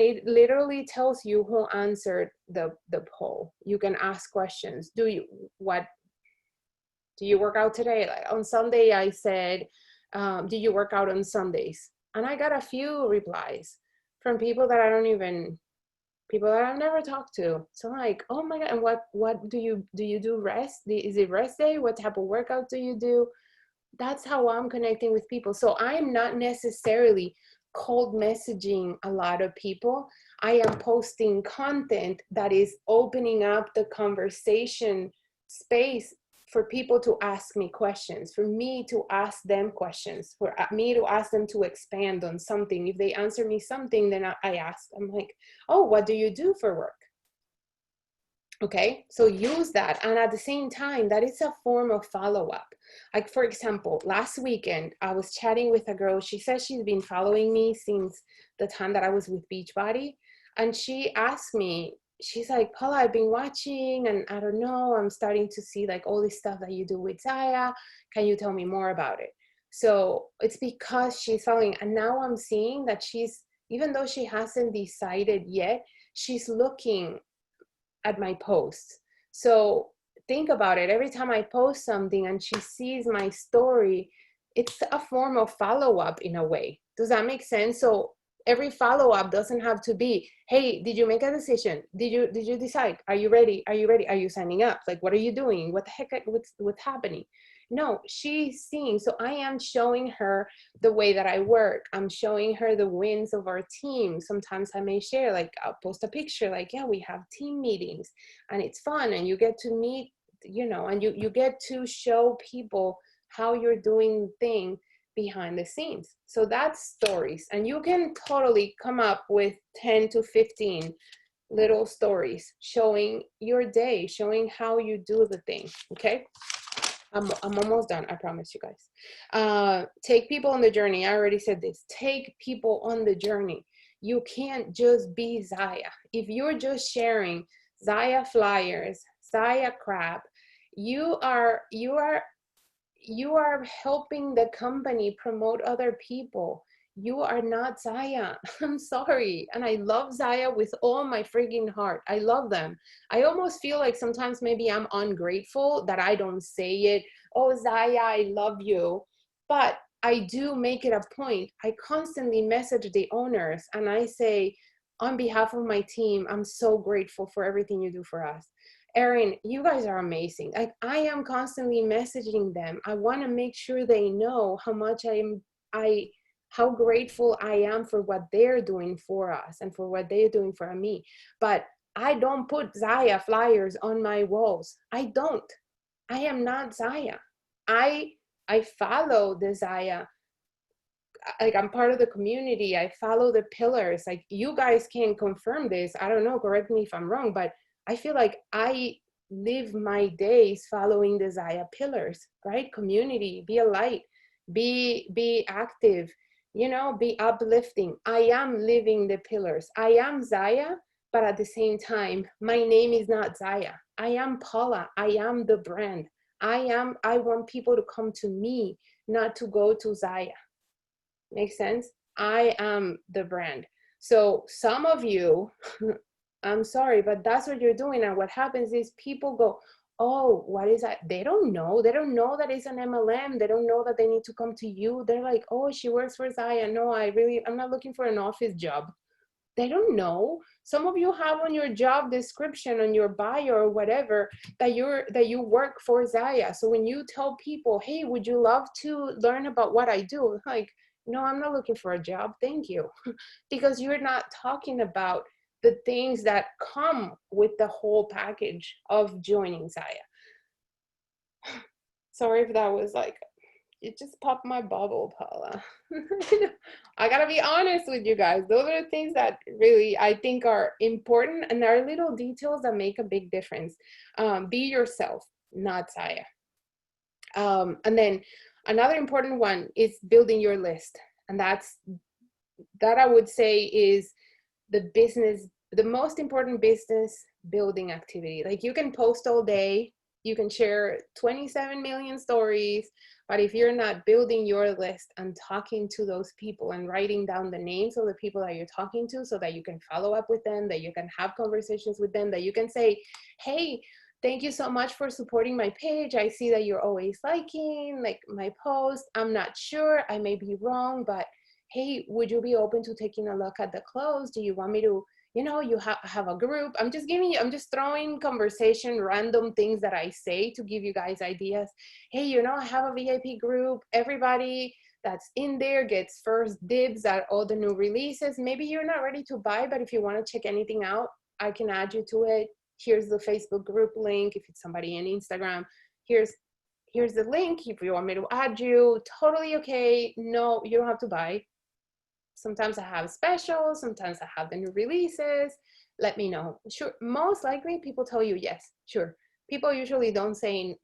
it literally tells you who answered the poll. You can ask questions. What do you work out today? Like on Sunday, I said, do you work out on Sundays? And I got a few replies from people that people that I've never talked to. So I'm like, oh my God, and what do you do rest? Is it rest day? What type of workout do you do? That's how I'm connecting with people. So I'm not necessarily cold messaging a lot of people. I am posting content that is opening up the conversation space for people to ask me questions, for me to ask them questions, for me to ask them to expand on something. If they answer me something, then I ask, I'm like, oh, what do you do for work? Okay, so use that. And at the same time, that is a form of follow-up. Like, for example, last weekend, I was chatting with a girl. She says she's been following me since the time that I was with Beachbody. And she asked me, she's like, Paula, I've been watching, and I don't know, I'm starting to see like all this stuff that you do with Zaya. Can you tell me more about it? So it's because she's following. And now I'm seeing that even though she hasn't decided yet, she's looking at my posts. So think about it. Every time I post something and she sees my story, it's a form of follow-up in a way. Does that make sense? So every follow-up doesn't have to be, hey, did you make a decision? Did you decide? Are you ready? Are you ready? Are you signing up? Like, what are you doing? What the heck, what's happening? No, she's seeing. So I am showing her the way that I work. I'm showing her the wins of our team. Sometimes I may share, like I'll post a picture like, yeah, we have team meetings and it's fun, and you get to meet, and you get to show people how you're doing thing behind the scenes. So that's stories. And you can totally come up with 10 to 15 little stories showing your day, showing how you do the thing. Okay. I'm almost done. I promise you guys. Take people on the journey. I already said this. Take people on the journey. You can't just be Zaya. If you're just sharing Zaya flyers, Zaya crap, you are helping the company promote other people. You are not Zaya. I'm sorry. And I love Zaya with all my freaking heart. I love them. I almost feel like sometimes maybe I'm ungrateful that I don't say it. Oh, Zaya, I love you. But I do make it a point. I constantly message the owners and I say, on behalf of my team, I'm so grateful for everything you do for us. Erin, you guys are amazing. Like, I am constantly messaging them. I want to make sure they know how much how grateful I am for what they're doing for us and for what they're doing for me. But I don't put Zaya flyers on my walls. I don't. I am not Zaya. I follow the Zaya. Like, I'm part of the community. I follow the pillars. Like, you guys can confirm this. I don't know, correct me if I'm wrong, but I feel like I live my days following the Zaya pillars, right? Community, be a light, be active, be uplifting. I am living the pillars. I am Zaya, but at the same time, my name is not Zaya. I am Paula. I am the brand. I want people to come to me, not to go to Zaya. Make sense? I am the brand. So some of you, I'm sorry, but that's what you're doing. And what happens is people go, oh, what is that? They don't know. They don't know that it's an MLM. They don't know that they need to come to you. They're like, oh, she works for Zaya. No, I'm not looking for an office job. They don't know. Some of you have on your job description, on your bio or whatever, that you work for Zaya. So when you tell people, hey, would you love to learn about what I do? Like, no, I'm not looking for a job. Thank you. Because you're not talking about the things that come with the whole package of joining Zaya. Sorry if that was like, it just popped my bubble, Paula. I gotta be honest with you guys. Those are the things that really I think are important, and there are little details that make a big difference. Be yourself, not Zaya. And then another important one is building your list. And that I would say is the most important business building activity. Like, you can post all day, you can share 27 million stories, but if you're not building your list and talking to those people and writing down the names of the people that you're talking to so that you can follow up with them, that you can have conversations with them, that you can say, hey, thank you so much for supporting my page. I see that you're always liking like my post. I'm not sure, I may be wrong, but hey, would you be open to taking a look at the clothes? Do you want me to, you have a group? I'm just throwing conversation, random things that I say to give you guys ideas. Hey, I have a VIP group. Everybody that's in there gets first dibs at all the new releases. Maybe you're not ready to buy, but if you want to check anything out, I can add you to it. Here's the Facebook group link. If it's somebody in Instagram, here's the link. If you want me to add you, totally okay. No, you don't have to buy. Sometimes I have specials, sometimes I have the new releases. Let me know. Sure, most likely people tell you yes, sure. People usually don't say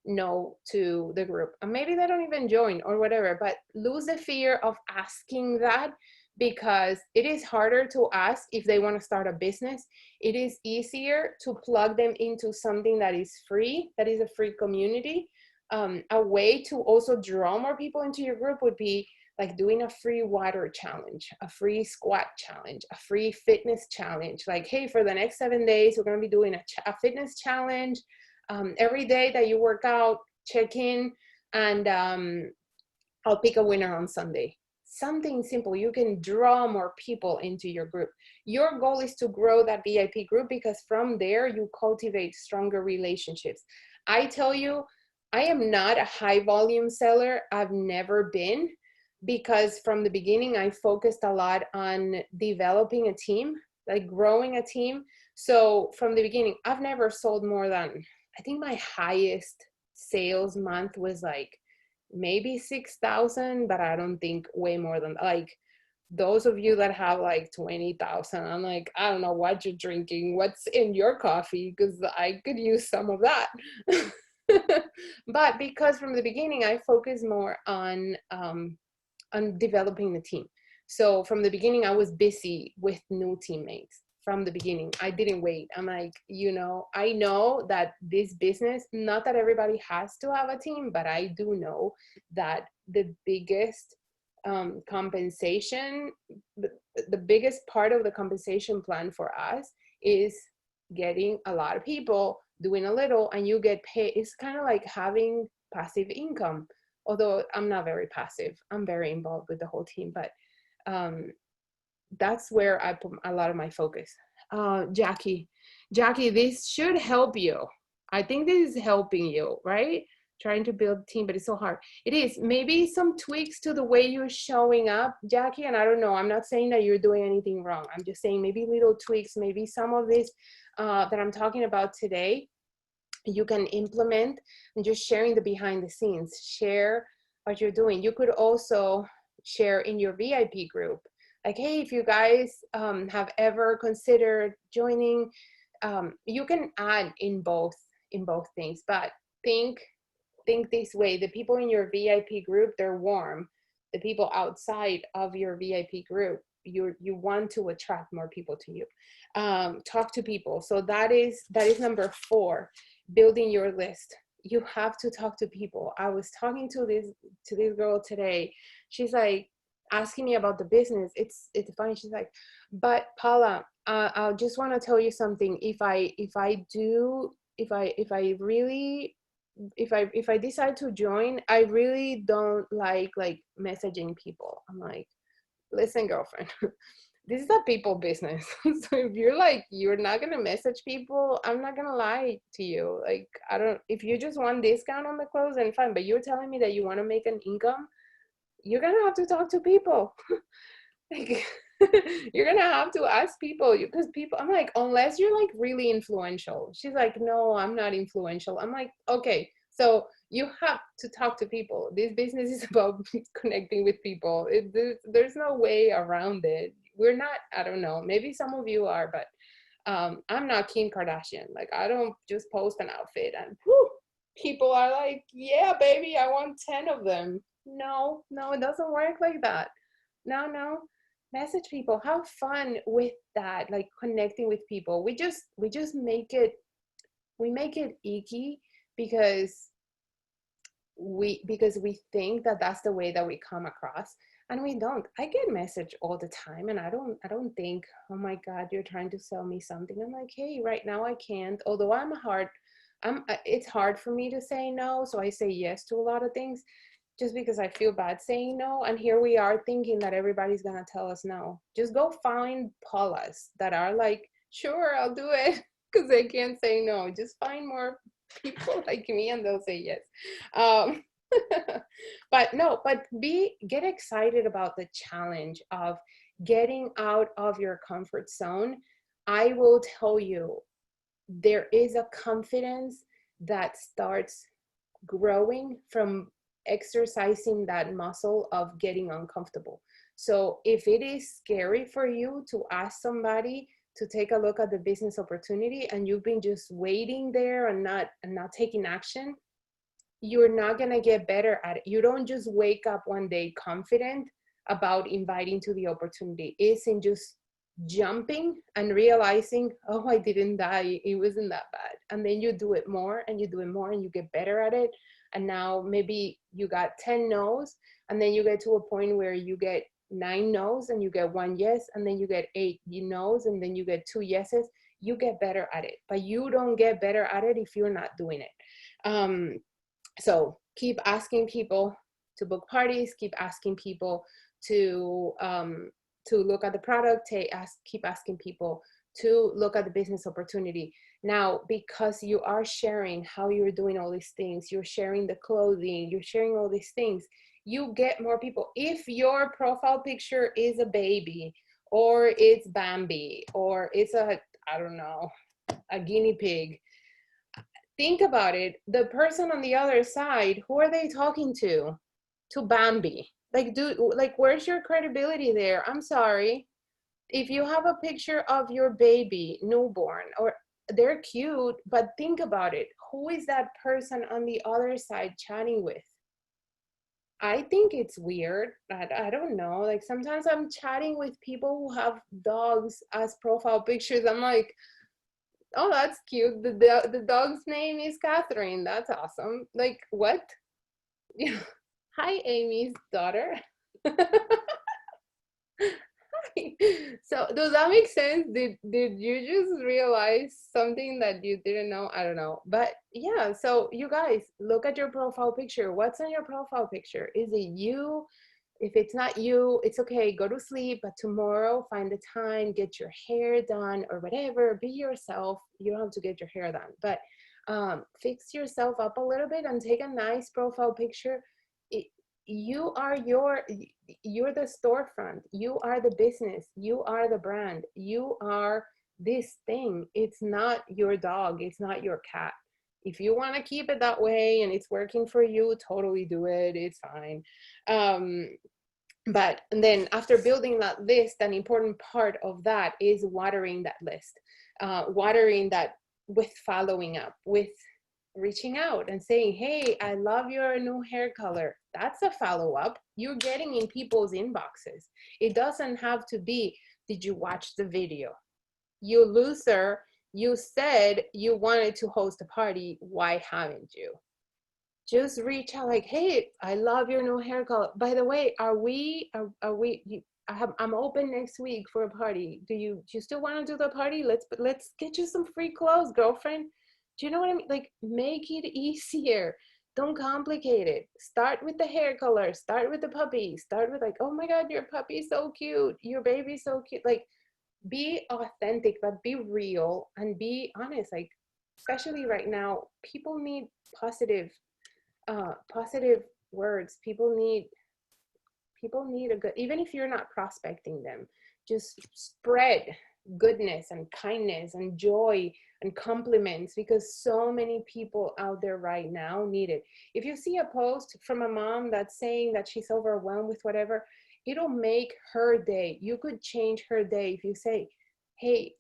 no to the group. And maybe they don't even join or whatever, but lose the fear of asking that, because it is harder to ask if they want to start a business. It is easier to plug them into something that is free, that is a free community. A way to also draw more people into your group would be like doing a free water challenge, a free squat challenge, a free fitness challenge. Like, hey, for the next 7 days, we're going to be doing a fitness challenge. Every day that you work out, check in, and I'll pick a winner on Sunday. Something simple. You can draw more people into your group. Your goal is to grow that VIP group, because from there you cultivate stronger relationships. I tell you, I am not a high volume seller. I've never been, because from the beginning I focused a lot on developing a team, like growing a team. So from the beginning, I've never sold more than, I think my highest sales month was like maybe 6,000, but I don't think way more than, like, those of you that have like 20,000, I'm like, I don't know what you're drinking, what's in your coffee, because I could use some of that. But because from the beginning I focused more on developing the team. So from the beginning, I was busy with new teammates. From the beginning, I didn't wait. I'm like, I know that this business, not that everybody has to have a team, but I do know that the biggest compensation, the biggest part of the compensation plan for us is getting a lot of people doing a little, and you get paid. It's kind of like having passive income. Although I'm not very passive, I'm very involved with the whole team, but that's where I put a lot of my focus. Jackie, this should help you. I think this is helping you, right? Trying to build a team, but it's so hard. It is. Maybe some tweaks to the way you're showing up, Jackie, and I don't know. I'm not saying that you're doing anything wrong. I'm just saying maybe little tweaks, maybe some of this that I'm talking about today, you can implement, and just sharing the behind the scenes. Share what you're doing. You could also share in your VIP group, like, hey, if you guys have ever considered joining, you can add in both things, but think this way. The people in your VIP group, they're warm. The people outside of your VIP group, you want to attract more people to you. Talk to people. So that is number 4, building your list. You have to talk to people. I was talking to this girl today. She's like asking me about the business. It's funny. She's like, but Paula, I just want to tell you something. If I decide to join, I really don't like messaging people. I'm like, listen, girlfriend, this is a people business. So if you're not gonna message people, I'm not gonna lie to you. Like, I don't, if you just want discount on the clothes, then fine, but you're telling me that you want to make an income, you're gonna have to talk to people. Like, you're gonna have to ask people, because people, I'm like, unless you're like really influential. She's like, no, I'm not influential. I'm like, okay, so you have to talk to people. This business is about connecting with people. There's no way around it. We're not, I don't know, maybe some of you are, but I'm not Kim Kardashian. Like, I don't just post an outfit and whew, people are like, yeah, baby, I want 10 of them. No, it doesn't work like that. No. Message people. Have fun with that, like connecting with people. We just make it icky because we think that that's the way that we come across, and we don't. I get message all the time, and I don't think, oh my God, you're trying to sell me something. I'm like, hey, right now I can't. Although it's hard for me to say no, so I say yes to a lot of things, just because I feel bad saying no. And here we are thinking that everybody's gonna tell us no. Just go find Paulas that are like, sure, I'll do it, because they can't say no. Just find more people like me and they'll say yes. But get excited about the challenge of getting out of your comfort zone. I will tell you, there is a confidence that starts growing from exercising that muscle of getting uncomfortable. So if it is scary for you to ask somebody to take a look at the business opportunity, and you've been just waiting there and not taking action, you're not going to get better at it. You don't just wake up one day confident about inviting to the opportunity. It's in just jumping and realizing, oh, I didn't die, it wasn't that bad. And then you do it more and you do it more and you get better at it. And now maybe you got 10 no's, and then you get to a point where you get 9 no's and you get 1 yes, and then you get 8 no's, and then you get 2 yeses. You get better at it, but you don't get better at it if you're not doing it. So keep asking people to book parties, keep asking people to look at the product, keep asking people to look at the business opportunity. Now, because you are sharing how you're doing all these things, you're sharing the clothing, you're sharing all these things, you get more people. If your profile picture is a baby, or it's Bambi, or it's I don't know, a guinea pig, think about it. The person on the other side, who are they talking to? To Bambi. Where's your credibility there? I'm sorry. If you have a picture of your baby, newborn, or they're cute, but think about it. Who is that person on the other side chatting with? I think it's weird. I don't know. Like, sometimes I'm chatting with people who have dogs as profile pictures. I'm like, oh, that's cute. The dog's name is Catherine. That's awesome. Like, what? Hi, Amy's daughter. So does that make sense? Did you just realize something that you didn't know? I don't know. But yeah, so you guys, look at your profile picture. What's on your profile picture? Is it you? If it's not you, it's okay. Go to sleep, but tomorrow find the time, get your hair done or whatever. Be yourself. You don't have to get your hair done, but fix yourself up a little bit and take a nice profile picture. You're the storefront. You are the business. You are the brand. You are this thing. It's not your dog. It's not your cat. If you want to keep it that way and it's working for you, totally do it. It's fine. But and then after building that list, an important part of that is watering that list, watering that with following up, with reaching out and saying, hey, I love your new hair color. That's a follow-up. You're getting in people's inboxes. It doesn't have to be, did you watch the video? You loser, you said you wanted to host a party. Why haven't you? Just reach out like, hey, I love your new hair color. By the way, I'm open next week for a party. Do you still want to do the party? Let's get you some free clothes, girlfriend. Do you know what I mean? Like, make it easier. Don't complicate it. Start with the hair color. Start with the puppy. Start with like, oh my God, your puppy's so cute. Your baby's so cute. Like, be authentic, but be real and be honest. Like, especially right now, people need positive positive words. People need a good, even if you're not prospecting them, just spread goodness and kindness and joy and compliments, because so many people out there right now need it. If you see a post from a mom that's saying that she's overwhelmed with whatever, it'll make her day. You could change her day if you say, hey,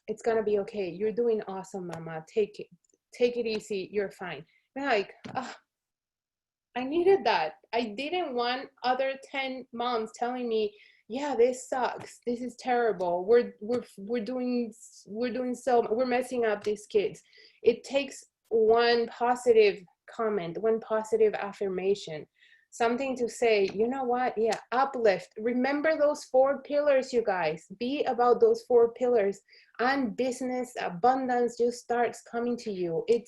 it's gonna be okay, you're doing awesome, mama, take it easy, you're fine. And like, oh, I needed that. I didn't want other 10 moms telling me, yeah, this sucks. This is terrible. We're messing up these kids. It takes one positive comment, one positive affirmation, something to say, you know what? Yeah, uplift. Remember those 4 pillars, you guys. Be about those 4 pillars, and business abundance just starts coming to you. It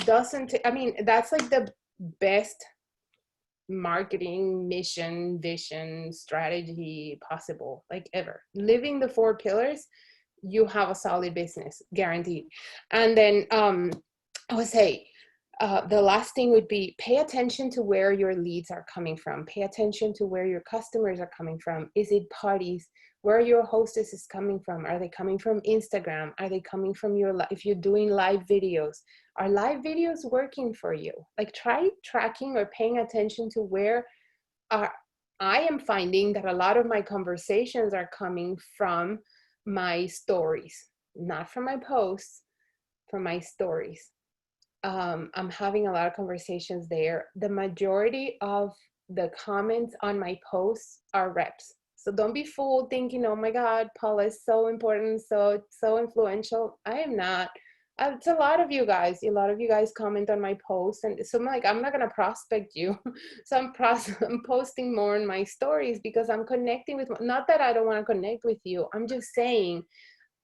doesn't, I mean, that's like the best marketing mission, vision, strategy possible, like ever. Living the 4 pillars, you have a solid business, guaranteed. And then I would say the last thing would be, pay attention to where your leads are coming from. Pay attention to where your customers are coming from. Is it parties? Where your hostess is coming from? Are they coming from Instagram? Are they coming from if you're doing live videos? Are live videos working for you? Like, try tracking or paying attention to where I am finding that a lot of my conversations are coming from my stories, not from my posts, from my stories. I'm having a lot of conversations there. The majority of the comments on my posts are reps. So don't be fooled thinking, oh my God, Paula is so important, so influential. I am not. It's a lot of you guys. A lot of you guys comment on my posts, and so I'm like, I'm not gonna prospect you. So I'm posting more in my stories because I'm connecting with. Not that I don't want to connect with you. I'm just saying,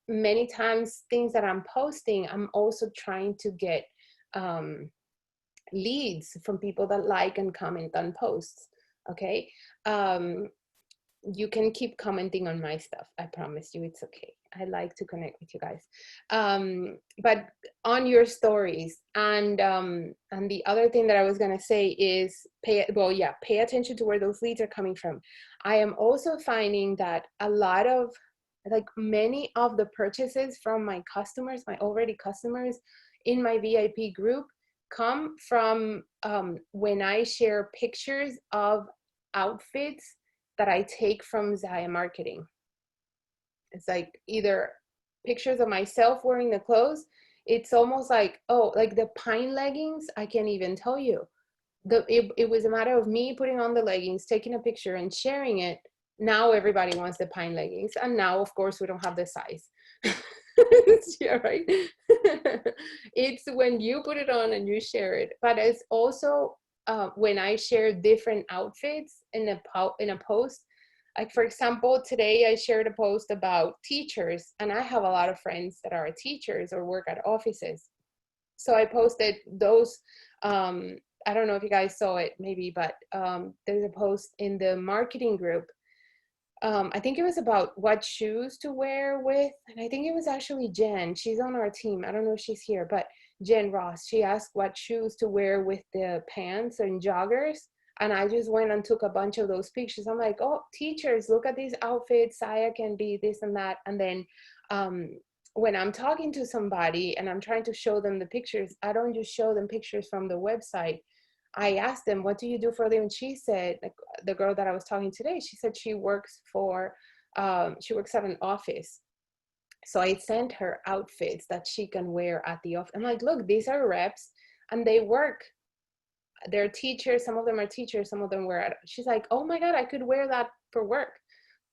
many times things that I'm posting, I'm also trying to get leads from people that like and comment on posts. Okay. You can keep commenting on my stuff. I promise you, it's okay. I like to connect with you guys. But on your stories, and the other thing that I was gonna say is pay attention to where those leads are coming from. I am also finding that a lot of, like, many of the purchases from my customers, my already customers in my VIP group, come from when I share pictures of outfits that I take from Zaya Marketing. It's like either pictures of myself wearing the clothes. It's almost like, oh, like the pine leggings, I can't even tell you. It was a matter of me putting on the leggings, taking a picture and sharing it. Now everybody wants the pine leggings. And now, of course, we don't have the size. Yeah, right. It's when you put it on and you share it. But it's also when I share different outfits in a post. Like, for example, today I shared a post about teachers, and I have a lot of friends that are teachers or work at offices. So I posted those. I don't know if you guys saw it, maybe, but there's a post in the marketing group. I think it was about what shoes to wear with, and I think it was actually Jen. She's on our team. I don't know if she's here, but Jen Ross, she asked what shoes to wear with the pants and joggers. And I just went and took a bunch of those pictures. I'm like, oh, teachers, look at these outfits. Saya can be this and that. And then when I'm talking to somebody and I'm trying to show them the pictures, I don't just show them pictures from the website. I asked them, what do you do for a living? She said, like, the girl that I was talking today, she said she works at an office. So I sent her outfits that she can wear at the office. I'm like, look, these are reps. and they work. They're teachers, some of them are teachers, some of them wear it. She's like, oh my God, I could wear that for work.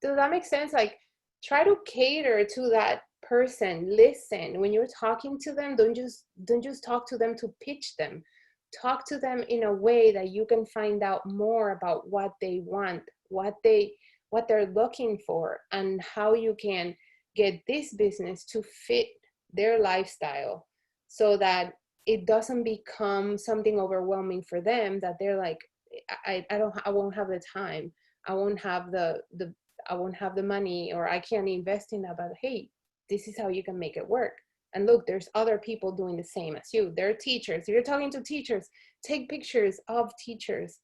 Does that make sense? Like, try to cater to that person. Listen, when you're talking to them, don't just talk to them to pitch them. Talk to them in a way that you can find out more about what they want, what they're looking for, and how you can get this business to fit their lifestyle, so that it doesn't become something overwhelming for them, that they're like, I won't have the time, I won't have I won't have the money, or I can't invest in that. But hey, this is how you can make it work. And look, there's other people doing the same as you. They're teachers. If you're talking to teachers, take pictures of teachers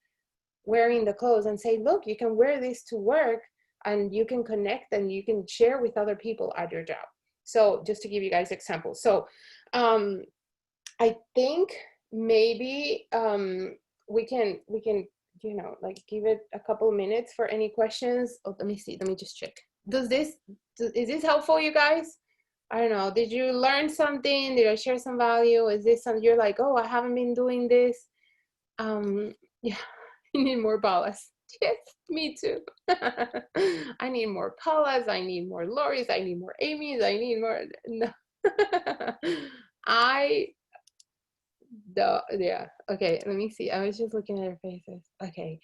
wearing the clothes and say, look, you can wear this to work, and you can connect and you can share with other people at your job. So just to give you guys examples. So I think maybe we can like give it a couple of minutes for any questions. Oh, let me see. Let me just check. Is this helpful, you guys? I don't know. Did you learn something? Did I share some value? Is this something you're like, oh, I haven't been doing this? Yeah, you need more Paulas. Yes, me too. I need more Paulas. I need more Loris. I need more Amy's. I need more. No. Yeah. Okay, let me see. I was just looking at their faces. Okay.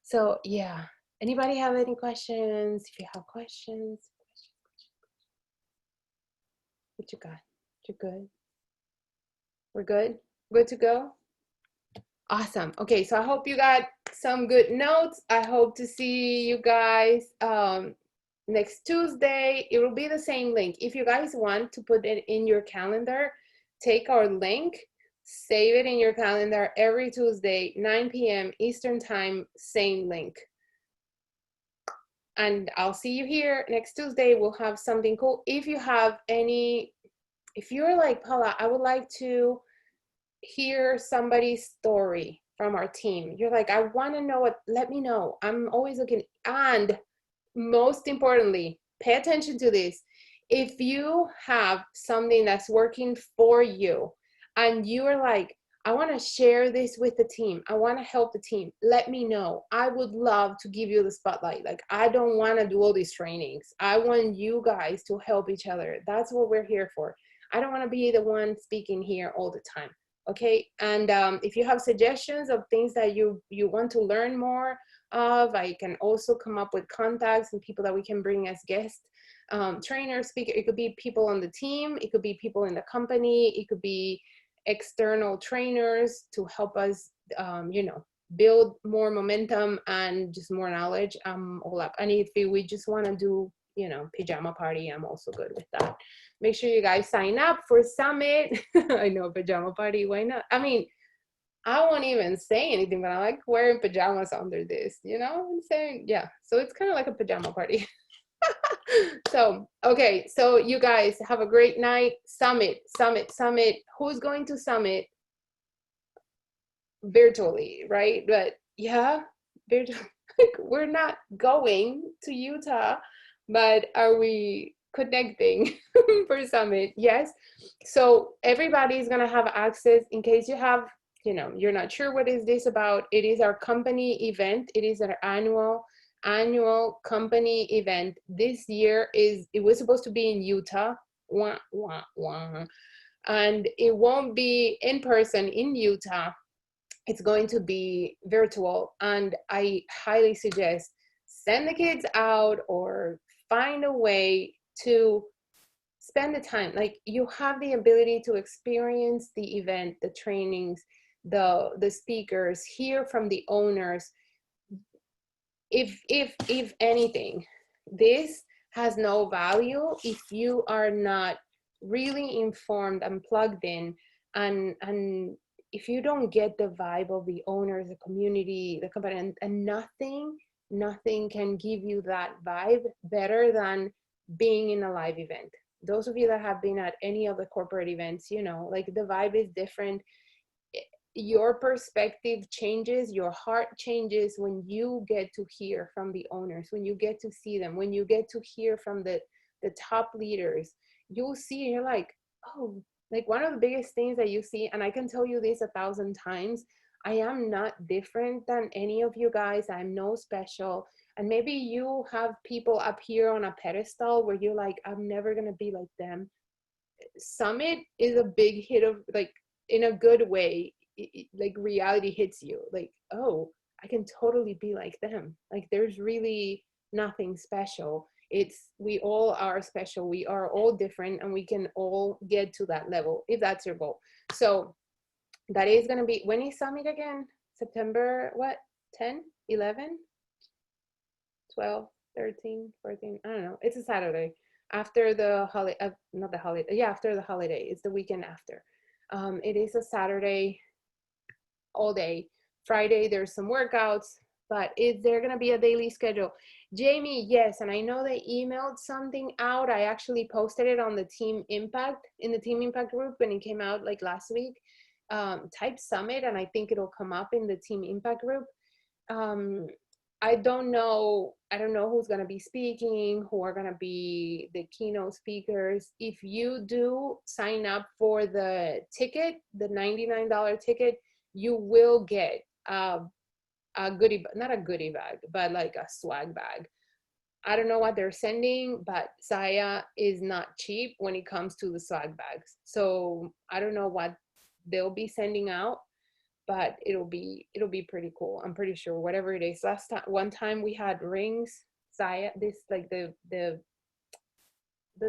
So yeah. Anybody have any questions? If you have questions. What you got? You're good? We're good? Good to go? Awesome. Okay, so I hope you got some good notes. I hope to see you guys next Tuesday. It will be the same link. If you guys want to put it in your calendar, take our link, save it in your calendar every Tuesday, 9 p.m. Eastern time, same link. And I'll see you here next Tuesday. We'll have something cool. If you have any, if you're like, Paula, I would like to hear somebody's story from our team. You're like, I want to know what, let me know. I'm always looking. And most importantly, pay attention to this. If you have something that's working for you and you are like, I want to share this with the team, I want to help the team, let me know. I would love to give you the spotlight. Like, I don't want to do all these trainings. I want you guys to help each other. That's what we're here for. I don't want to be the one speaking here all the time. Okay, and if you have suggestions of things that you want to learn more of, I can also come up with contacts and people that we can bring as guests, trainers, speaker. It could be people on the team, it could be people in the company, it could be external trainers to help us, build more momentum and just more knowledge. I'm all up. And if we just want to do, pajama party, I'm also good with that. Make sure you guys sign up for Summit. I know, pajama party, why not? I mean, I won't even say anything, but I like wearing pajamas under this, I'm saying? Yeah, so it's kind of like a pajama party. So, okay, so you guys have a great night. Summit. Who's going to Summit? Virtually, right? But yeah, we're not going to Utah, but are we connecting for Summit? Yes. So everybody's gonna have access. In case you have, you're not sure what is this about, it is our company event. It is our annual company event. This year it was supposed to be in Utah. Wah, wah, wah. And it won't be in person in Utah. It's going to be virtual, and I highly suggest send the kids out or find a way to spend the time. Like, you have the ability to experience the event, the trainings, the speakers, hear from the owners. If anything, this has no value if you are not really informed and plugged in, and if you don't get the vibe of the owners, the community, the company, and nothing can give you that vibe better than being in a live event. Those of you that have been at any of the corporate events, like, the vibe is different. Your perspective changes, your heart changes when you get to hear from the owners, when you get to see them, when you get to hear from the top leaders. You'll see, you're like, oh, Like one of the biggest things that you see, and I can tell you this 1,000 times, I am not different than any of you guys. I'm no special. And maybe you have people up here on a pedestal where you're like, I'm never going to be like them. Summit is a big hit of like, in a good way, like reality hits you like, oh, I can totally be like them. Like there's really nothing special. It's, we all are special, we are all different, and we can all get to that level if that's your goal. So that is going to be, when is Summit again? September what, 10, 11, 12, 13, 14, I don't know. It's a Saturday after the holiday, not the holiday, yeah, after the holiday. It's the weekend after. It is a Saturday all day. Friday there's some workouts, but is there going to be a daily schedule? Jamie, yes. And I know they emailed something out. I actually posted it on the Team Impact, in the Team Impact group when it came out like last week. Type Summit and I think it'll come up in the Team Impact group. I don't know who's going to be speaking, who are going to be the keynote speakers. If you do sign up for the ticket, the $99 ticket, you will get a goodie, not a goodie bag, but like a swag bag. I don't know what they're sending, but Saya is not cheap when it comes to the swag bags. So I don't know what they'll be sending out, but it'll be pretty cool. I'm pretty sure whatever it is. Last time, one time we had rings, Saya, this like the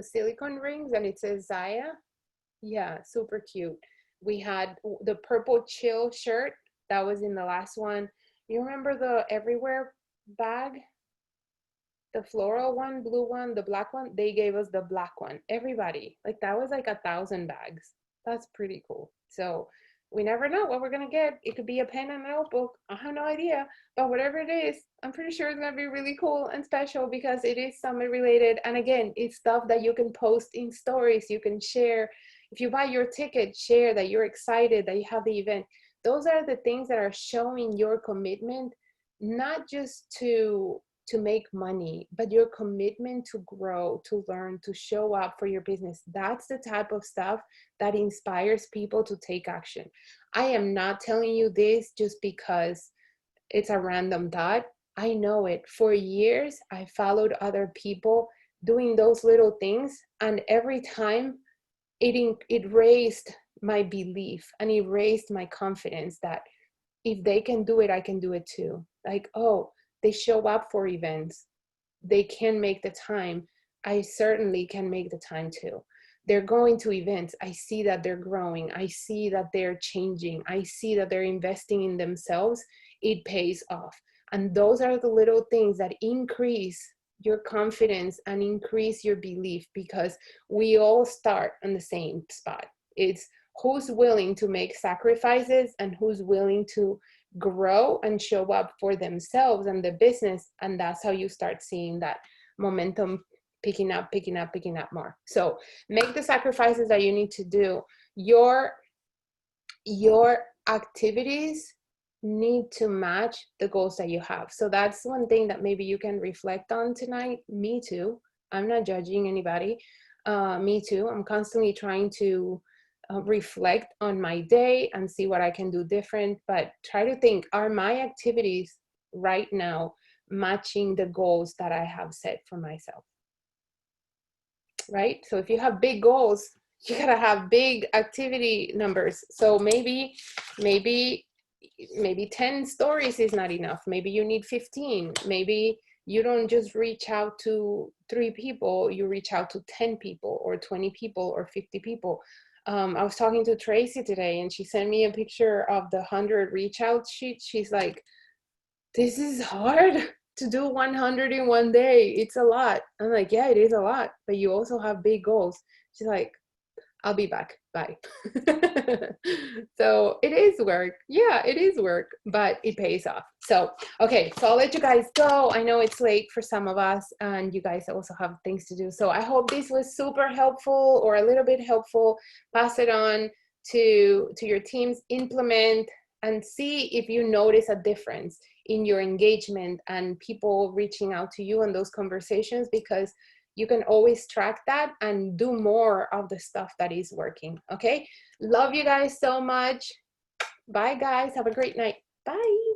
silicone rings, and it says Zaya. Yeah, super cute. We had the purple chill shirt that was in the last one. You remember the everywhere bag? The floral one, blue one, the black one? They gave us the black one. Everybody. Like that was like 1,000 bags. That's pretty cool. So we never know what we're gonna get. It could be a pen and a notebook. I have no idea. But whatever it is, I'm pretty sure it's gonna be really cool and special because it is summit related. And again, it's stuff that you can post in stories, you can share. If you buy your ticket, share that you're excited that you have the event. Those are the things that are showing your commitment, not just to make money, but your commitment to grow, to learn, to show up for your business. That's the type of stuff that inspires people to take action. I am not telling you this just because it's a random thought. I know it. For years, I followed other people doing those little things, and every time it raised my belief and it raised my confidence that if they can do it, I can do it too. Like, oh, they show up for events, they can make the time. I certainly can make the time too. They're going to events. I see that they're growing. I see that they're changing. I see that they're investing in themselves. It pays off. And those are the little things that increase your confidence and increase your belief, because we all start on the same spot. It's who's willing to make sacrifices and who's willing to grow and show up for themselves and the business. And that's how you start seeing that momentum picking up more. So make the sacrifices that you need to do. Your activities need to match the goals that you have. So that's one thing that maybe you can reflect on tonight. Me too. I'm not judging anybody. Me too. I'm constantly trying to reflect on my day and see what I can do different, but try to think, are my activities right now matching the goals that I have set for myself? Right? So if you have big goals, you gotta have big activity numbers. So maybe 10 stories is not enough. Maybe you need 15. Maybe you don't just reach out to 3 people, you reach out to 10 people or 20 people or 50 people. I was talking to Tracy today and she sent me a picture of the 100 reach out sheet. She's like, this is hard to do 100 in one day. It's a lot. I'm like, yeah, it is a lot, but you also have big goals. She's like, I'll be back. Bye. So it is work. Yeah, it is work, but it pays off. So, okay, so I'll let you guys go. I know it's late for some of us and you guys also have things to do. So I hope this was super helpful or a little bit helpful. Pass it on to your teams, implement and see if you notice a difference in your engagement and people reaching out to you in those conversations, because you can always track that and do more of the stuff that is working. Okay, love you guys so much. Bye guys, have a great night. Bye.